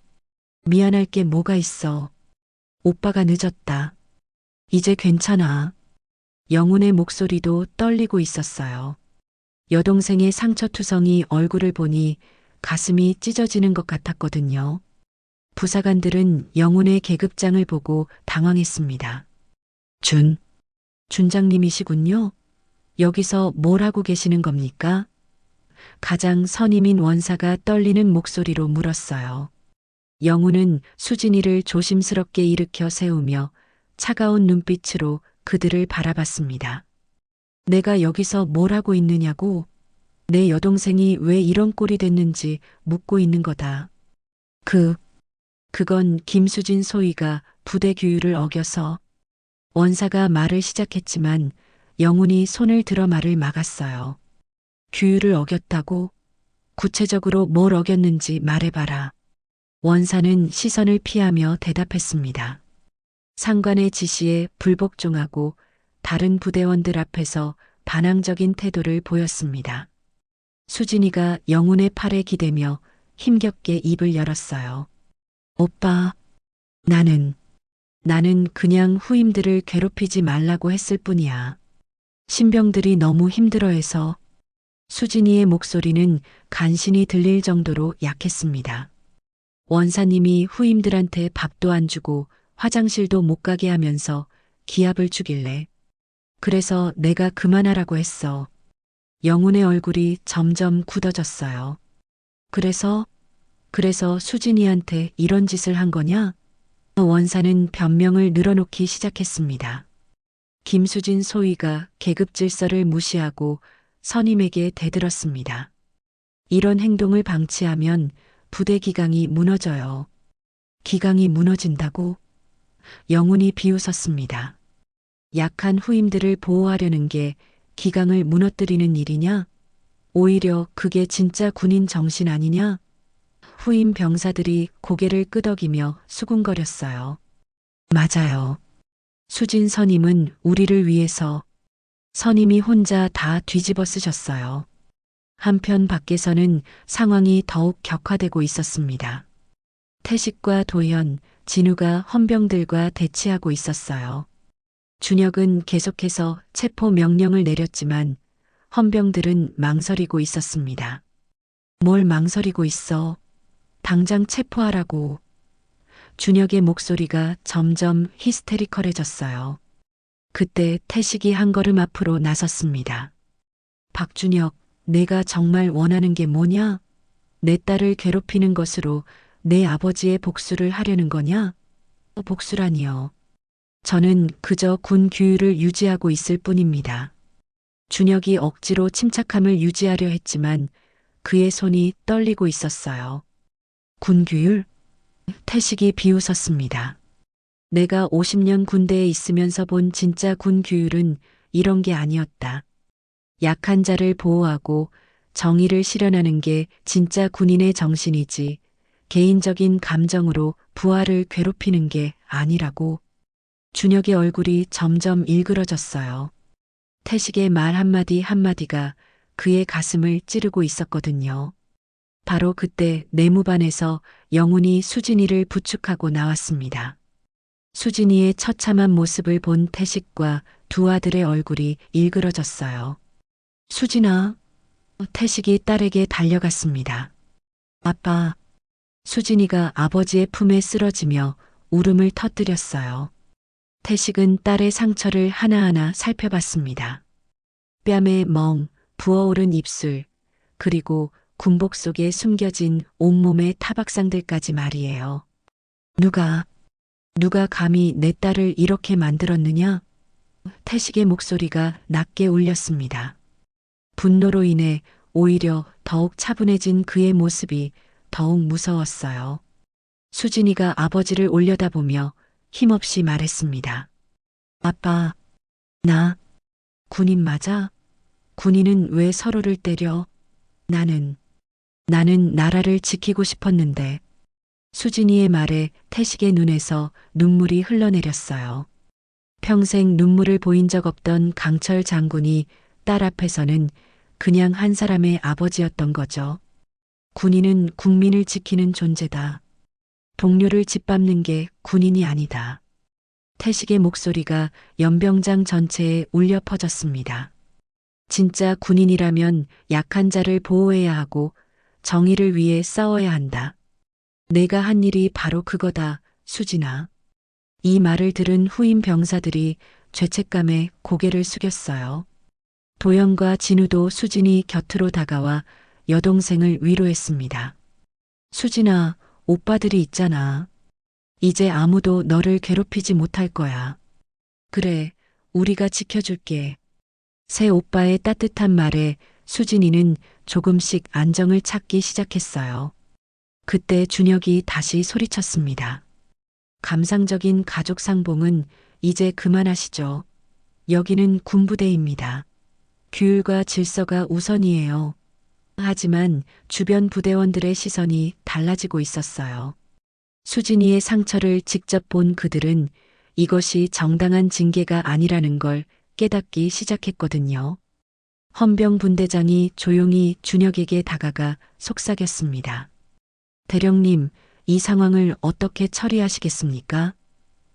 미안할 게 뭐가 있어. 오빠가 늦었다. 이제 괜찮아. 영훈의 목소리도 떨리고 있었어요. 여동생의 상처투성이 얼굴을 보니 가슴이 찢어지는 것 같았거든요. 부사관들은 영훈의 계급장을 보고 당황했습니다. 준장님이시군요. 여기서 뭘 하고 계시는 겁니까? 가장 선임인 원사가 떨리는 목소리로 물었어요. 영훈은 수진이를 조심스럽게 일으켜 세우며 차가운 눈빛으로 그들을 바라봤습니다. 내가 여기서 뭘 하고 있느냐고? 내 여동생이 왜 이런 꼴이 됐는지 묻고 있는 거다. 그건 김수진 소위가 부대 규율을 어겨서. 원사가 말을 시작했지만 영훈이 손을 들어 말을 막았어요. 규율을 어겼다고? 구체적으로 뭘 어겼는지 말해봐라. 원사는 시선을 피하며 대답했습니다. 상관의 지시에 불복종하고 다른 부대원들 앞에서 반항적인 태도를 보였습니다. 수진이가 영훈의 팔에 기대며 힘겹게 입을 열었어요. 오빠, 나는 그냥 후임들을 괴롭히지 말라고 했을 뿐이야. 신병들이 너무 힘들어해서 수진이의 목소리는 간신히 들릴 정도로 약했습니다. 원사님이 후임들한테 밥도 안 주고 화장실도 못 가게 하면서 기합을 주길래 그래서 내가 그만하라고 했어. 영훈의 얼굴이 점점 굳어졌어요. 그래서 수진이한테 이런 짓을 한 거냐? 원사는 변명을 늘어놓기 시작했습니다. 김수진 소위가 계급 질서를 무시하고 선임에게 대들었습니다. 이런 행동을 방치하면 부대 기강이 무너져요. 기강이 무너진다고? 영훈이 비웃었습니다. 약한 후임들을 보호하려는 게 기강을 무너뜨리는 일이냐? 오히려 그게 진짜 군인 정신 아니냐? 후임 병사들이 고개를 끄덕이며 수군거렸어요. 맞아요. 수진 선임은 우리를 위해서 선임이 혼자 다 뒤집어 쓰셨어요. 한편 밖에서는 상황이 더욱 격화되고 있었습니다. 태식과 도현, 진우가 헌병들과 대치하고 있었어요. 준혁은 계속해서 체포 명령을 내렸지만 헌병들은 망설이고 있었습니다. 뭘 망설이고 있어? 당장 체포하라고. 준혁의 목소리가 점점 히스테리컬해졌어요. 그때 태식이 한 걸음 앞으로 나섰습니다. 박준혁, 내가 정말 원하는 게 뭐냐? 내 딸을 괴롭히는 것으로 내 아버지의 복수를 하려는 거냐? 복수라니요. 저는 그저 군 규율을 유지하고 있을 뿐입니다. 준혁이 억지로 침착함을 유지하려 했지만 그의 손이 떨리고 있었어요. 군 규율? 태식이 비웃었습니다. 내가 50년 군대에 있으면서 본 진짜 군 규율은 이런 게 아니었다. 약한 자를 보호하고 정의를 실현하는 게 진짜 군인의 정신이지 개인적인 감정으로 부하를 괴롭히는 게 아니라고. 준혁의 얼굴이 점점 일그러졌어요. 태식의 말 한마디 한마디가 그의 가슴을 찌르고 있었거든요. 바로 그때 내무반에서 영훈이 수진이를 부축하고 나왔습니다. 수진이의 처참한 모습을 본 태식과 두 아들의 얼굴이 일그러졌어요. 수진아, 태식이 딸에게 달려갔습니다. 아빠, 수진이가 아버지의 품에 쓰러지며 울음을 터뜨렸어요. 태식은 딸의 상처를 하나하나 살펴봤습니다. 뺨에 멍, 부어오른 입술, 그리고 군복 속에 숨겨진 온몸의 타박상들까지 말이에요. 누가 감히 내 딸을 이렇게 만들었느냐? 태식의 목소리가 낮게 울렸습니다. 분노로 인해 오히려 더욱 차분해진 그의 모습이 더욱 무서웠어요. 수진이가 아버지를 올려다보며 힘없이 말했습니다. 아빠, 나 군인 맞아? 군인은 왜 서로를 때려? 나는 나라를 지키고 싶었는데. 수진이의 말에 태식의 눈에서 눈물이 흘러내렸어요. 평생 눈물을 보인 적 없던 강철 장군이 딸 앞에서는 그냥 한 사람의 아버지였던 거죠. 군인은 국민을 지키는 존재다. 동료를 짓밟는 게 군인이 아니다. 태식의 목소리가 연병장 전체에 울려 퍼졌습니다. 진짜 군인이라면 약한 자를 보호해야 하고 정의를 위해 싸워야 한다. 내가 한 일이 바로 그거다, 수진아. 이 말을 들은 후임 병사들이 죄책감에 고개를 숙였어요. 도영과 진우도 수진이 곁으로 다가와 여동생을 위로했습니다. 수진아, 오빠들이 있잖아. 이제 아무도 너를 괴롭히지 못할 거야. 그래, 우리가 지켜줄게. 새 오빠의 따뜻한 말에 수진이는 조금씩 안정을 찾기 시작했어요. 그때 준혁이 다시 소리쳤습니다. 감상적인 가족 상봉은 이제 그만하시죠. 여기는 군부대입니다. 규율과 질서가 우선이에요. 하지만 주변 부대원들의 시선이 달라지고 있었어요. 수진이의 상처를 직접 본 그들은 이것이 정당한 징계가 아니라는 걸 깨닫기 시작했거든요. 헌병 분대장이 조용히 준혁에게 다가가 속삭였습니다. 대령님, 이 상황을 어떻게 처리하시겠습니까?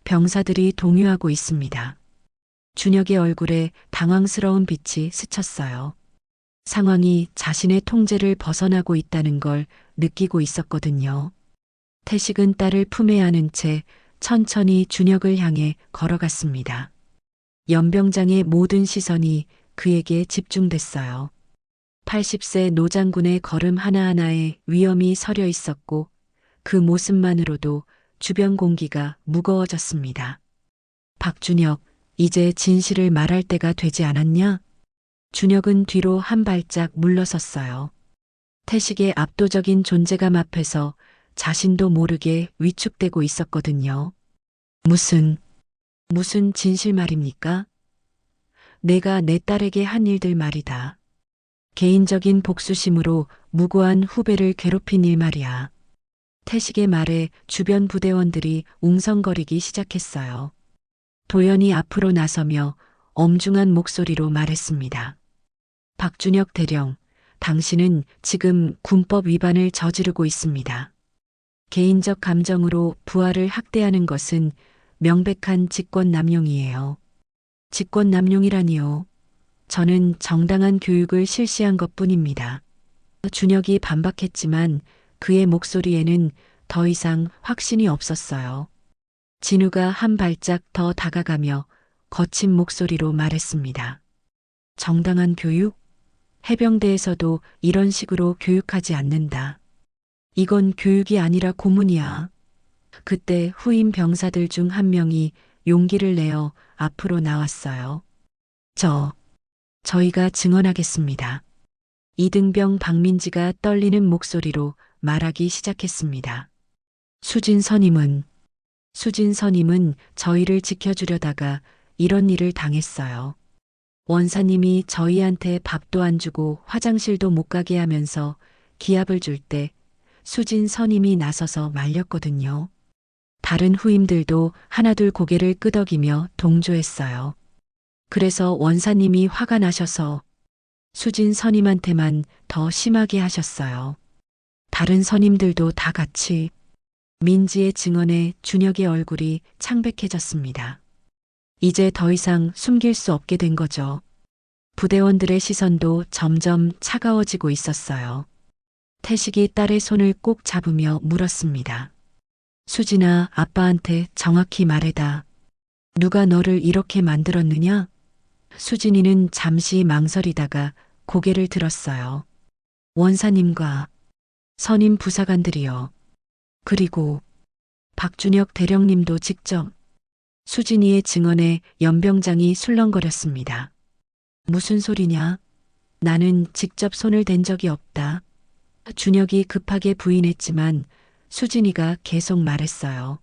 병사들이 동요하고 있습니다. 준혁의 얼굴에 당황스러운 빛이 스쳤어요. 상황이 자신의 통제를 벗어나고 있다는 걸 느끼고 있었거든요. 태식은 딸을 품에 안은 채 천천히 준혁을 향해 걸어갔습니다. 연병장의 모든 시선이 그에게 집중됐어요. 80세 노장군의 걸음 하나하나에 위험이 서려 있었고 그 모습만으로도 주변 공기가 무거워졌습니다. 박준혁, 이제 진실을 말할 때가 되지 않았냐? 준혁은 뒤로 한 발짝 물러섰어요. 태식의 압도적인 존재감 앞에서 자신도 모르게 위축되고 있었거든요. 무슨 진실 말입니까? 내가 내 딸에게 한 일들 말이다. 개인적인 복수심으로 무고한 후배를 괴롭힌 일 말이야. 태식의 말에 주변 부대원들이 웅성거리기 시작했어요. 도연이 앞으로 나서며 엄중한 목소리로 말했습니다. 박준혁 대령, 당신은 지금 군법 위반을 저지르고 있습니다. 개인적 감정으로 부하를 학대하는 것은 명백한 직권남용이에요. 직권남용이라니요. 저는 정당한 교육을 실시한 것뿐입니다. 준혁이 반박했지만 그의 목소리에는 더 이상 확신이 없었어요. 진우가 한 발짝 더 다가가며 거친 목소리로 말했습니다. 정당한 교육? 해병대에서도 이런 식으로 교육하지 않는다. 이건 교육이 아니라 고문이야. 그때 후임 병사들 중 한 명이 용기를 내어 앞으로 나왔어요. 저희가 증언하겠습니다. 이등병 박민지가 떨리는 목소리로 말하기 시작했습니다. 수진 선임은 저희를 지켜주려다가 이런 일을 당했어요. 원사님이 저희한테 밥도 안 주고 화장실도 못 가게 하면서 기합을 줄 때 수진 선임이 나서서 말렸거든요. 다른 후임들도 하나둘 고개를 끄덕이며 동조했어요. 그래서 원사님이 화가 나셔서 수진 선임한테만 더 심하게 하셨어요. 다른 선임들도 다 같이. 민지의 증언에 준혁의 얼굴이 창백해졌습니다. 이제 더 이상 숨길 수 없게 된 거죠. 부대원들의 시선도 점점 차가워지고 있었어요. 태식이 딸의 손을 꼭 잡으며 물었습니다. 수진아, 아빠한테 정확히 말해다. 누가 너를 이렇게 만들었느냐? 수진이는 잠시 망설이다가 고개를 들었어요. 원사님과 선임 부사관들이요. 그리고 박준혁 대령님도 직접. 수진이의 증언에 연병장이 술렁거렸습니다. 무슨 소리냐? 나는 직접 손을 댄 적이 없다. 준혁이 급하게 부인했지만 수진이가 계속 말했어요.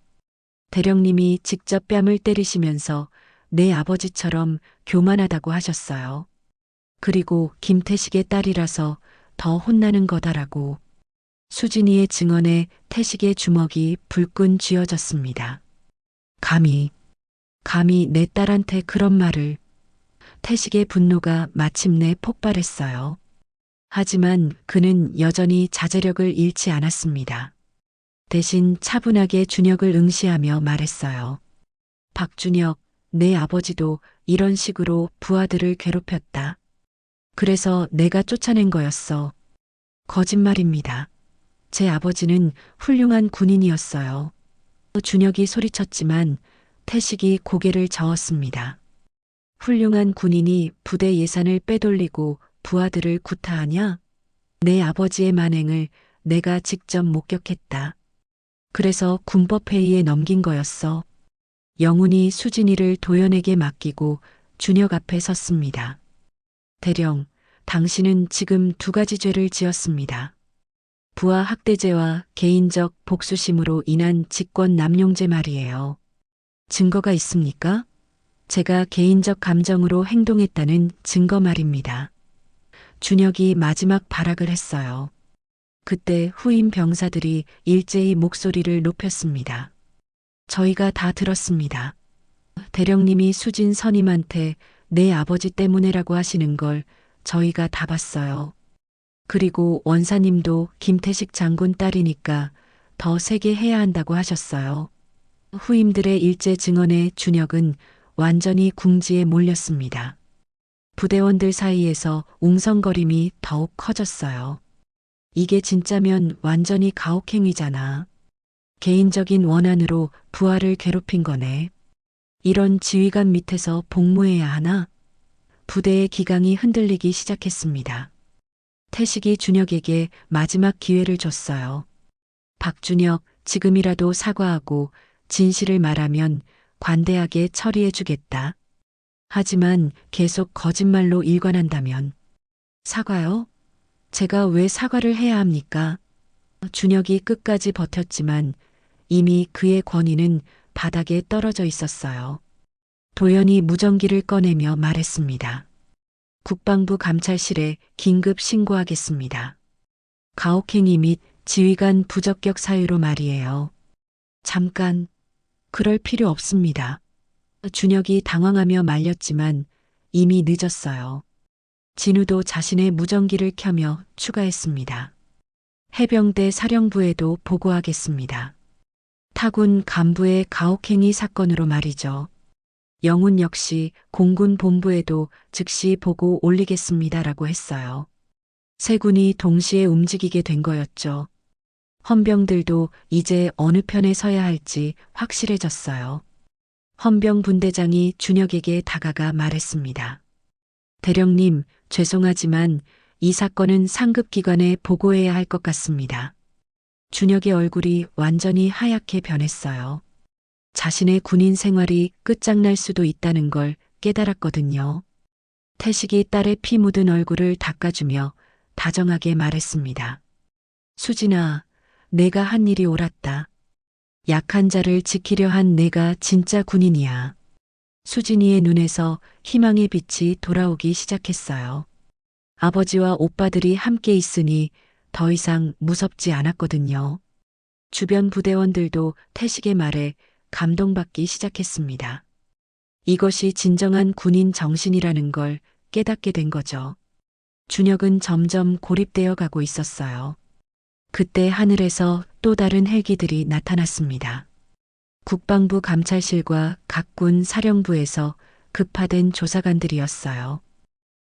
대령님이 직접 뺨을 때리시면서 내 아버지처럼 교만하다고 하셨어요. 그리고 김태식의 딸이라서 더 혼나는 거다라고. 수진이의 증언에 태식의 주먹이 불끈 쥐어졌습니다. 감히 내 딸한테 그런 말을. 태식의 분노가 마침내 폭발했어요. 하지만 그는 여전히 자제력을 잃지 않았습니다. 대신 차분하게 준혁을 응시하며 말했어요. 박준혁, 내 아버지도 이런 식으로 부하들을 괴롭혔다. 그래서 내가 쫓아낸 거였어. 거짓말입니다. 제 아버지는 훌륭한 군인이었어요. 준혁이 소리쳤지만 태식이 고개를 저었습니다. 훌륭한 군인이 부대 예산을 빼돌리고 부하들을 구타하냐? 내 아버지의 만행을 내가 직접 목격했다. 그래서 군법회의에 넘긴 거였어. 영훈이 수진이를 도연에게 맡기고 준혁 앞에 섰습니다. 대령, 당신은 지금 두 가지 죄를 지었습니다. 부하 학대죄와 개인적 복수심으로 인한 직권 남용죄 말이에요. 증거가 있습니까? 제가 개인적 감정으로 행동했다는 증거 말입니다. 준혁이 마지막 발악을 했어요. 그때 후임 병사들이 일제히 목소리를 높였습니다. 저희가 다 들었습니다. 대령님이 수진 선임한테 내 아버지 때문에라고 하시는 걸 저희가 다 봤어요. 그리고 원사님도 김태식 장군 딸이니까 더 세게 해야 한다고 하셨어요. 후임들의 일제 증언에 준혁은 완전히 궁지에 몰렸습니다. 부대원들 사이에서 웅성거림이 더욱 커졌어요. 이게 진짜면 완전히 가혹행위잖아. 개인적인 원한으로 부하를 괴롭힌 거네. 이런 지휘관 밑에서 복무해야 하나? 부대의 기강이 흔들리기 시작했습니다. 태식이 준혁에게 마지막 기회를 줬어요. 박준혁, 지금이라도 사과하고 진실을 말하면 관대하게 처리해주겠다. 하지만 계속 거짓말로 일관한다면 사과요? 제가 왜 사과를 해야 합니까? 준혁이 끝까지 버텼지만 이미 그의 권위는 바닥에 떨어져 있었어요. 도연이 무전기를 꺼내며 말했습니다. 국방부 감찰실에 긴급 신고하겠습니다. 가혹행위 및 지휘관 부적격 사유로 말이에요. 잠깐, 그럴 필요 없습니다. 준혁이 당황하며 말렸지만 이미 늦었어요. 진우도 자신의 무전기를 켜며 추가했습니다. 해병대 사령부에도 보고하겠습니다. 타군 간부의 가혹행위 사건으로 말이죠. 영훈 역시 공군 본부에도 즉시 보고 올리겠습니다라고 했어요. 세 군이 동시에 움직이게 된 거였죠. 헌병들도 이제 어느 편에 서야 할지 확실해졌어요. 헌병 분대장이 준혁에게 다가가 말했습니다. 대령님, 죄송하지만 이 사건은 상급기관에 보고해야 할 것 같습니다. 준혁의 얼굴이 완전히 하얗게 변했어요. 자신의 군인 생활이 끝장날 수도 있다는 걸 깨달았거든요. 태식이 딸의 피 묻은 얼굴을 닦아주며 다정하게 말했습니다. 수진아, 내가 한 일이 옳았다. 약한 자를 지키려 한 내가 진짜 군인이야. 수진이의 눈에서 희망의 빛이 돌아오기 시작했어요. 아버지와 오빠들이 함께 있으니 더 이상 무섭지 않았거든요. 주변 부대원들도 태식의 말에 감동받기 시작했습니다. 이것이 진정한 군인 정신이라는 걸 깨닫게 된 거죠. 준혁은 점점 고립되어 가고 있었어요. 그때 하늘에서 또 다른 헬기들이 나타났습니다. 국방부 감찰실과 각군 사령부에서 급파된 조사관들이었어요.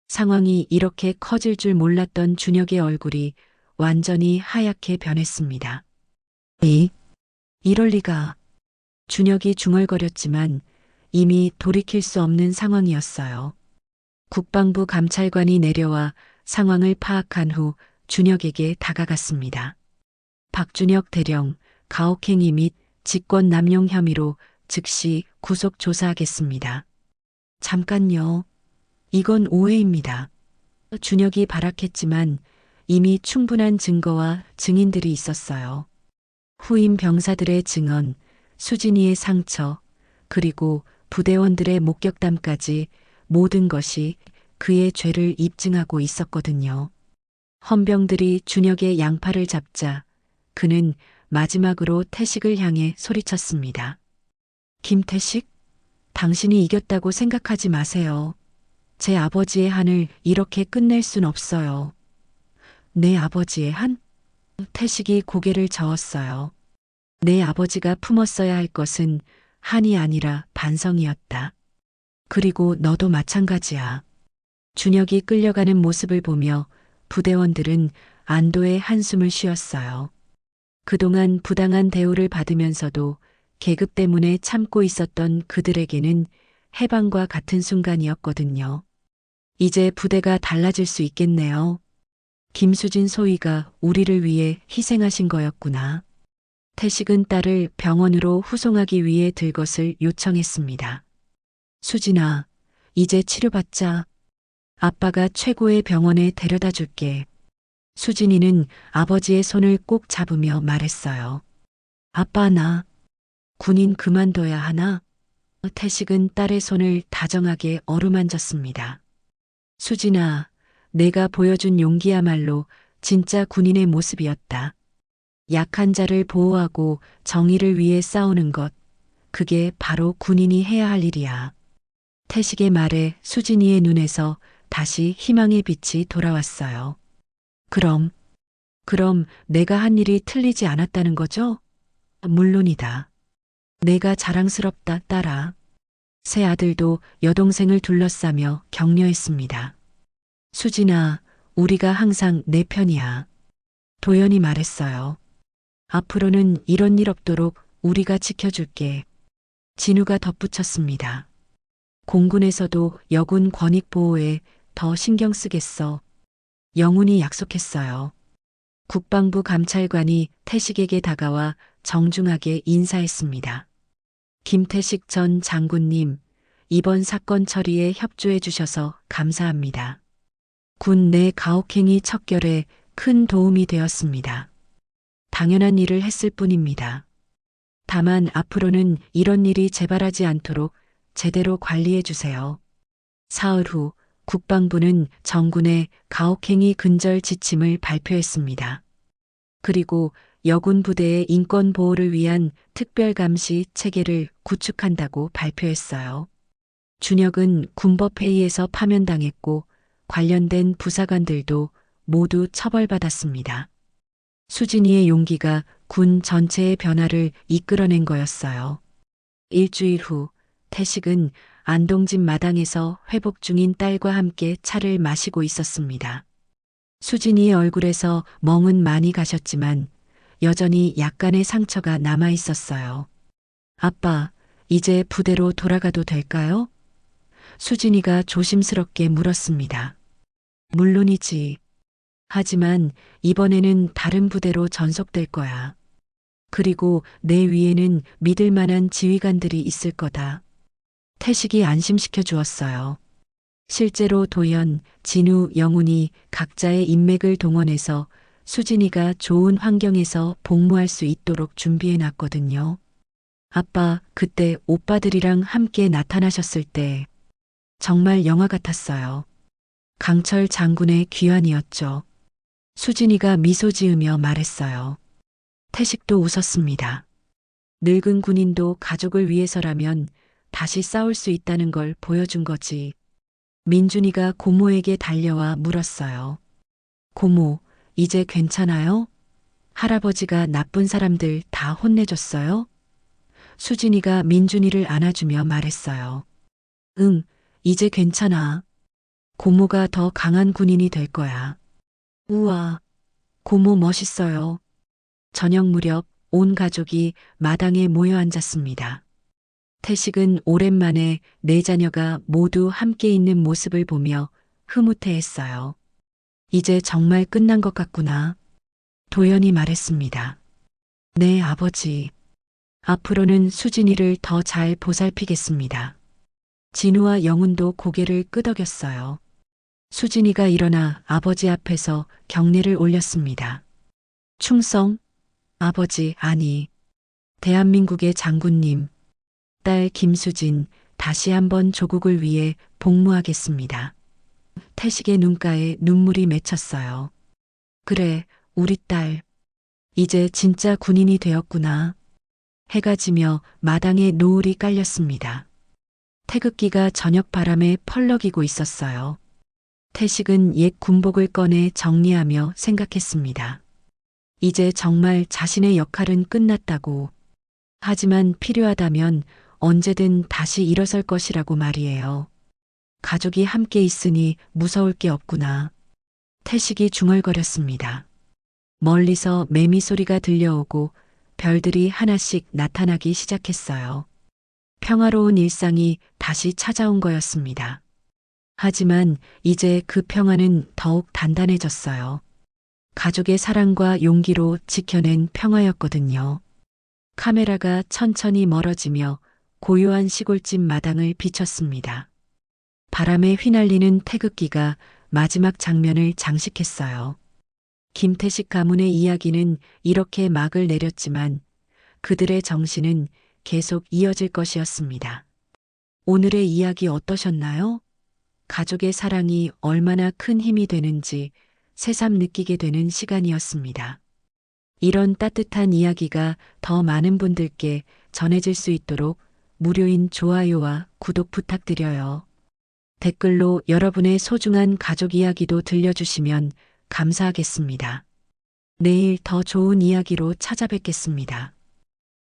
상황이 이렇게 커질 줄 몰랐던 준혁의 얼굴이 완전히 하얗게 변했습니다. 이럴 리가. 준혁이 중얼거렸지만 이미 돌이킬 수 없는 상황이었어요. 국방부 감찰관이 내려와 상황을 파악한 후 준혁에게 다가갔습니다. 박준혁 대령, 가혹행위 및 직권 남용 혐의로 즉시 구속 조사하겠습니다. 잠깐요. 이건 오해입니다. 준혁이 발악했지만 이미 충분한 증거와 증인들이 있었어요. 후임 병사들의 증언, 수진이의 상처, 그리고 부대원들의 목격담까지 모든 것이 그의 죄를 입증하고 있었거든요. 헌병들이 준혁의 양팔을 잡자 그는 마지막으로 태식을 향해 소리쳤습니다. 김태식, 당신이 이겼다고 생각하지 마세요. 제 아버지의 한을 이렇게 끝낼 순 없어요. 내 아버지의 한? 태식이 고개를 저었어요. 내 아버지가 품었어야 할 것은 한이 아니라 반성이었다. 그리고 너도 마찬가지야. 준혁이 끌려가는 모습을 보며 부대원들은 안도의 한숨을 쉬었어요. 그동안 부당한 대우를 받으면서도 계급 때문에 참고 있었던 그들에게는 해방과 같은 순간이었거든요. 이제 부대가 달라질 수 있겠네요. 김수진 소위가 우리를 위해 희생하신 거였구나. 태식은 딸을 병원으로 후송하기 위해 들것을 요청했습니다. 수진아, 이제 치료받자. 아빠가 최고의 병원에 데려다 줄게. 수진이는 아버지의 손을 꼭 잡으며 말했어요. 아빠, 나 군인 그만둬야 하나? 태식은 딸의 손을 다정하게 어루만졌습니다. 수진아, 내가 보여준 용기야말로 진짜 군인의 모습이었다. 약한 자를 보호하고 정의를 위해 싸우는 것, 그게 바로 군인이 해야 할 일이야. 태식의 말에 수진이의 눈에서 다시 희망의 빛이 돌아왔어요. 그럼 내가 한 일이 틀리지 않았다는 거죠? 물론이다. 내가 자랑스럽다, 딸아. 새 아들도 여동생을 둘러싸며 격려했습니다. 수진아, 우리가 항상 내 편이야. 도연이 말했어요. 앞으로는 이런 일 없도록 우리가 지켜줄게. 진우가 덧붙였습니다. 공군에서도 여군 권익 보호에 더 신경 쓰겠어. 영훈이 약속했어요. 국방부 감찰관이 태식에게 다가와 정중하게 인사했습니다. 김태식 전 장군님, 이번 사건 처리에 협조해 주셔서 감사합니다. 군 내 가혹행위 척결에 큰 도움이 되었습니다. 당연한 일을 했을 뿐입니다. 다만 앞으로는 이런 일이 재발하지 않도록 제대로 관리해 주세요. 사흘 후 국방부는 정군의 가혹행위 근절 지침을 발표했습니다. 그리고 여군 부대의 인권 보호를 위한 특별감시 체계를 구축한다고 발표했어요. 준혁은 군법회의에서 파면당했고 관련된 부사관들도 모두 처벌받았습니다. 수진이의 용기가 군 전체의 변화를 이끌어낸 거였어요. 일주일 후 태식은 안동집 마당에서 회복 중인 딸과 함께 차를 마시고 있었습니다. 수진이의 얼굴에서 멍은 많이 가셨지만 여전히 약간의 상처가 남아 있었어요. 아빠, 이제 부대로 돌아가도 될까요? 수진이가 조심스럽게 물었습니다. 물론이지. 하지만 이번에는 다른 부대로 전속될 거야. 그리고 내 위에는 믿을 만한 지휘관들이 있을 거다. 태식이 안심시켜 주었어요. 실제로 도연, 진우, 영훈이 각자의 인맥을 동원해서 수진이가 좋은 환경에서 복무할 수 있도록 준비해 놨거든요. 아빠, 그때 오빠들이랑 함께 나타나셨을 때 정말 영화 같았어요. 강철 장군의 귀환이었죠. 수진이가 미소 지으며 말했어요. 태식도 웃었습니다. 늙은 군인도 가족을 위해서라면 다시 싸울 수 있다는 걸 보여준 거지. 민준이가 고모에게 달려와 물었어요. 고모, 이제 괜찮아요? 할아버지가 나쁜 사람들 다 혼내줬어요? 수진이가 민준이를 안아주며 말했어요. 응, 이제 괜찮아. 고모가 더 강한 군인이 될 거야. 우와, 고모 멋있어요. 저녁 무렵 온 가족이 마당에 모여 앉았습니다. 태식은 오랜만에 네 자녀가 모두 함께 있는 모습을 보며 흐뭇해했어요. 이제 정말 끝난 것 같구나. 도연이 말했습니다. 네, 아버지. 앞으로는 수진이를 더 잘 보살피겠습니다. 진우와 영훈도 고개를 끄덕였어요. 수진이가 일어나 아버지 앞에서 경례를 올렸습니다. 충성? 아버지, 아니. 대한민국의 장군님. 딸 김수진, 다시 한번 조국을 위해 복무하겠습니다. 태식의 눈가에 눈물이 맺혔어요. 그래, 우리 딸. 이제 진짜 군인이 되었구나. 해가 지며 마당에 노을이 깔렸습니다. 태극기가 저녁 바람에 펄럭이고 있었어요. 태식은 옛 군복을 꺼내 정리하며 생각했습니다. 이제 정말 자신의 역할은 끝났다고. 하지만 필요하다면 언제든 다시 일어설 것이라고 말이에요. 가족이 함께 있으니 무서울 게 없구나. 태식이 중얼거렸습니다. 멀리서 매미 소리가 들려오고 별들이 하나씩 나타나기 시작했어요. 평화로운 일상이 다시 찾아온 거였습니다. 하지만 이제 그 평화는 더욱 단단해졌어요. 가족의 사랑과 용기로 지켜낸 평화였거든요. 카메라가 천천히 멀어지며 고요한 시골집 마당을 비췄습니다. 바람에 휘날리는 태극기가 마지막 장면을 장식했어요. 김태식 가문의 이야기는 이렇게 막을 내렸지만 그들의 정신은 계속 이어질 것이었습니다. 오늘의 이야기 어떠셨나요? 가족의 사랑이 얼마나 큰 힘이 되는지 새삼 느끼게 되는 시간이었습니다. 이런 따뜻한 이야기가 더 많은 분들께 전해질 수 있도록 무료인 좋아요와 구독 부탁드려요. 댓글로 여러분의 소중한 가족 이야기도 들려주시면 감사하겠습니다. 내일 더 좋은 이야기로 찾아뵙겠습니다.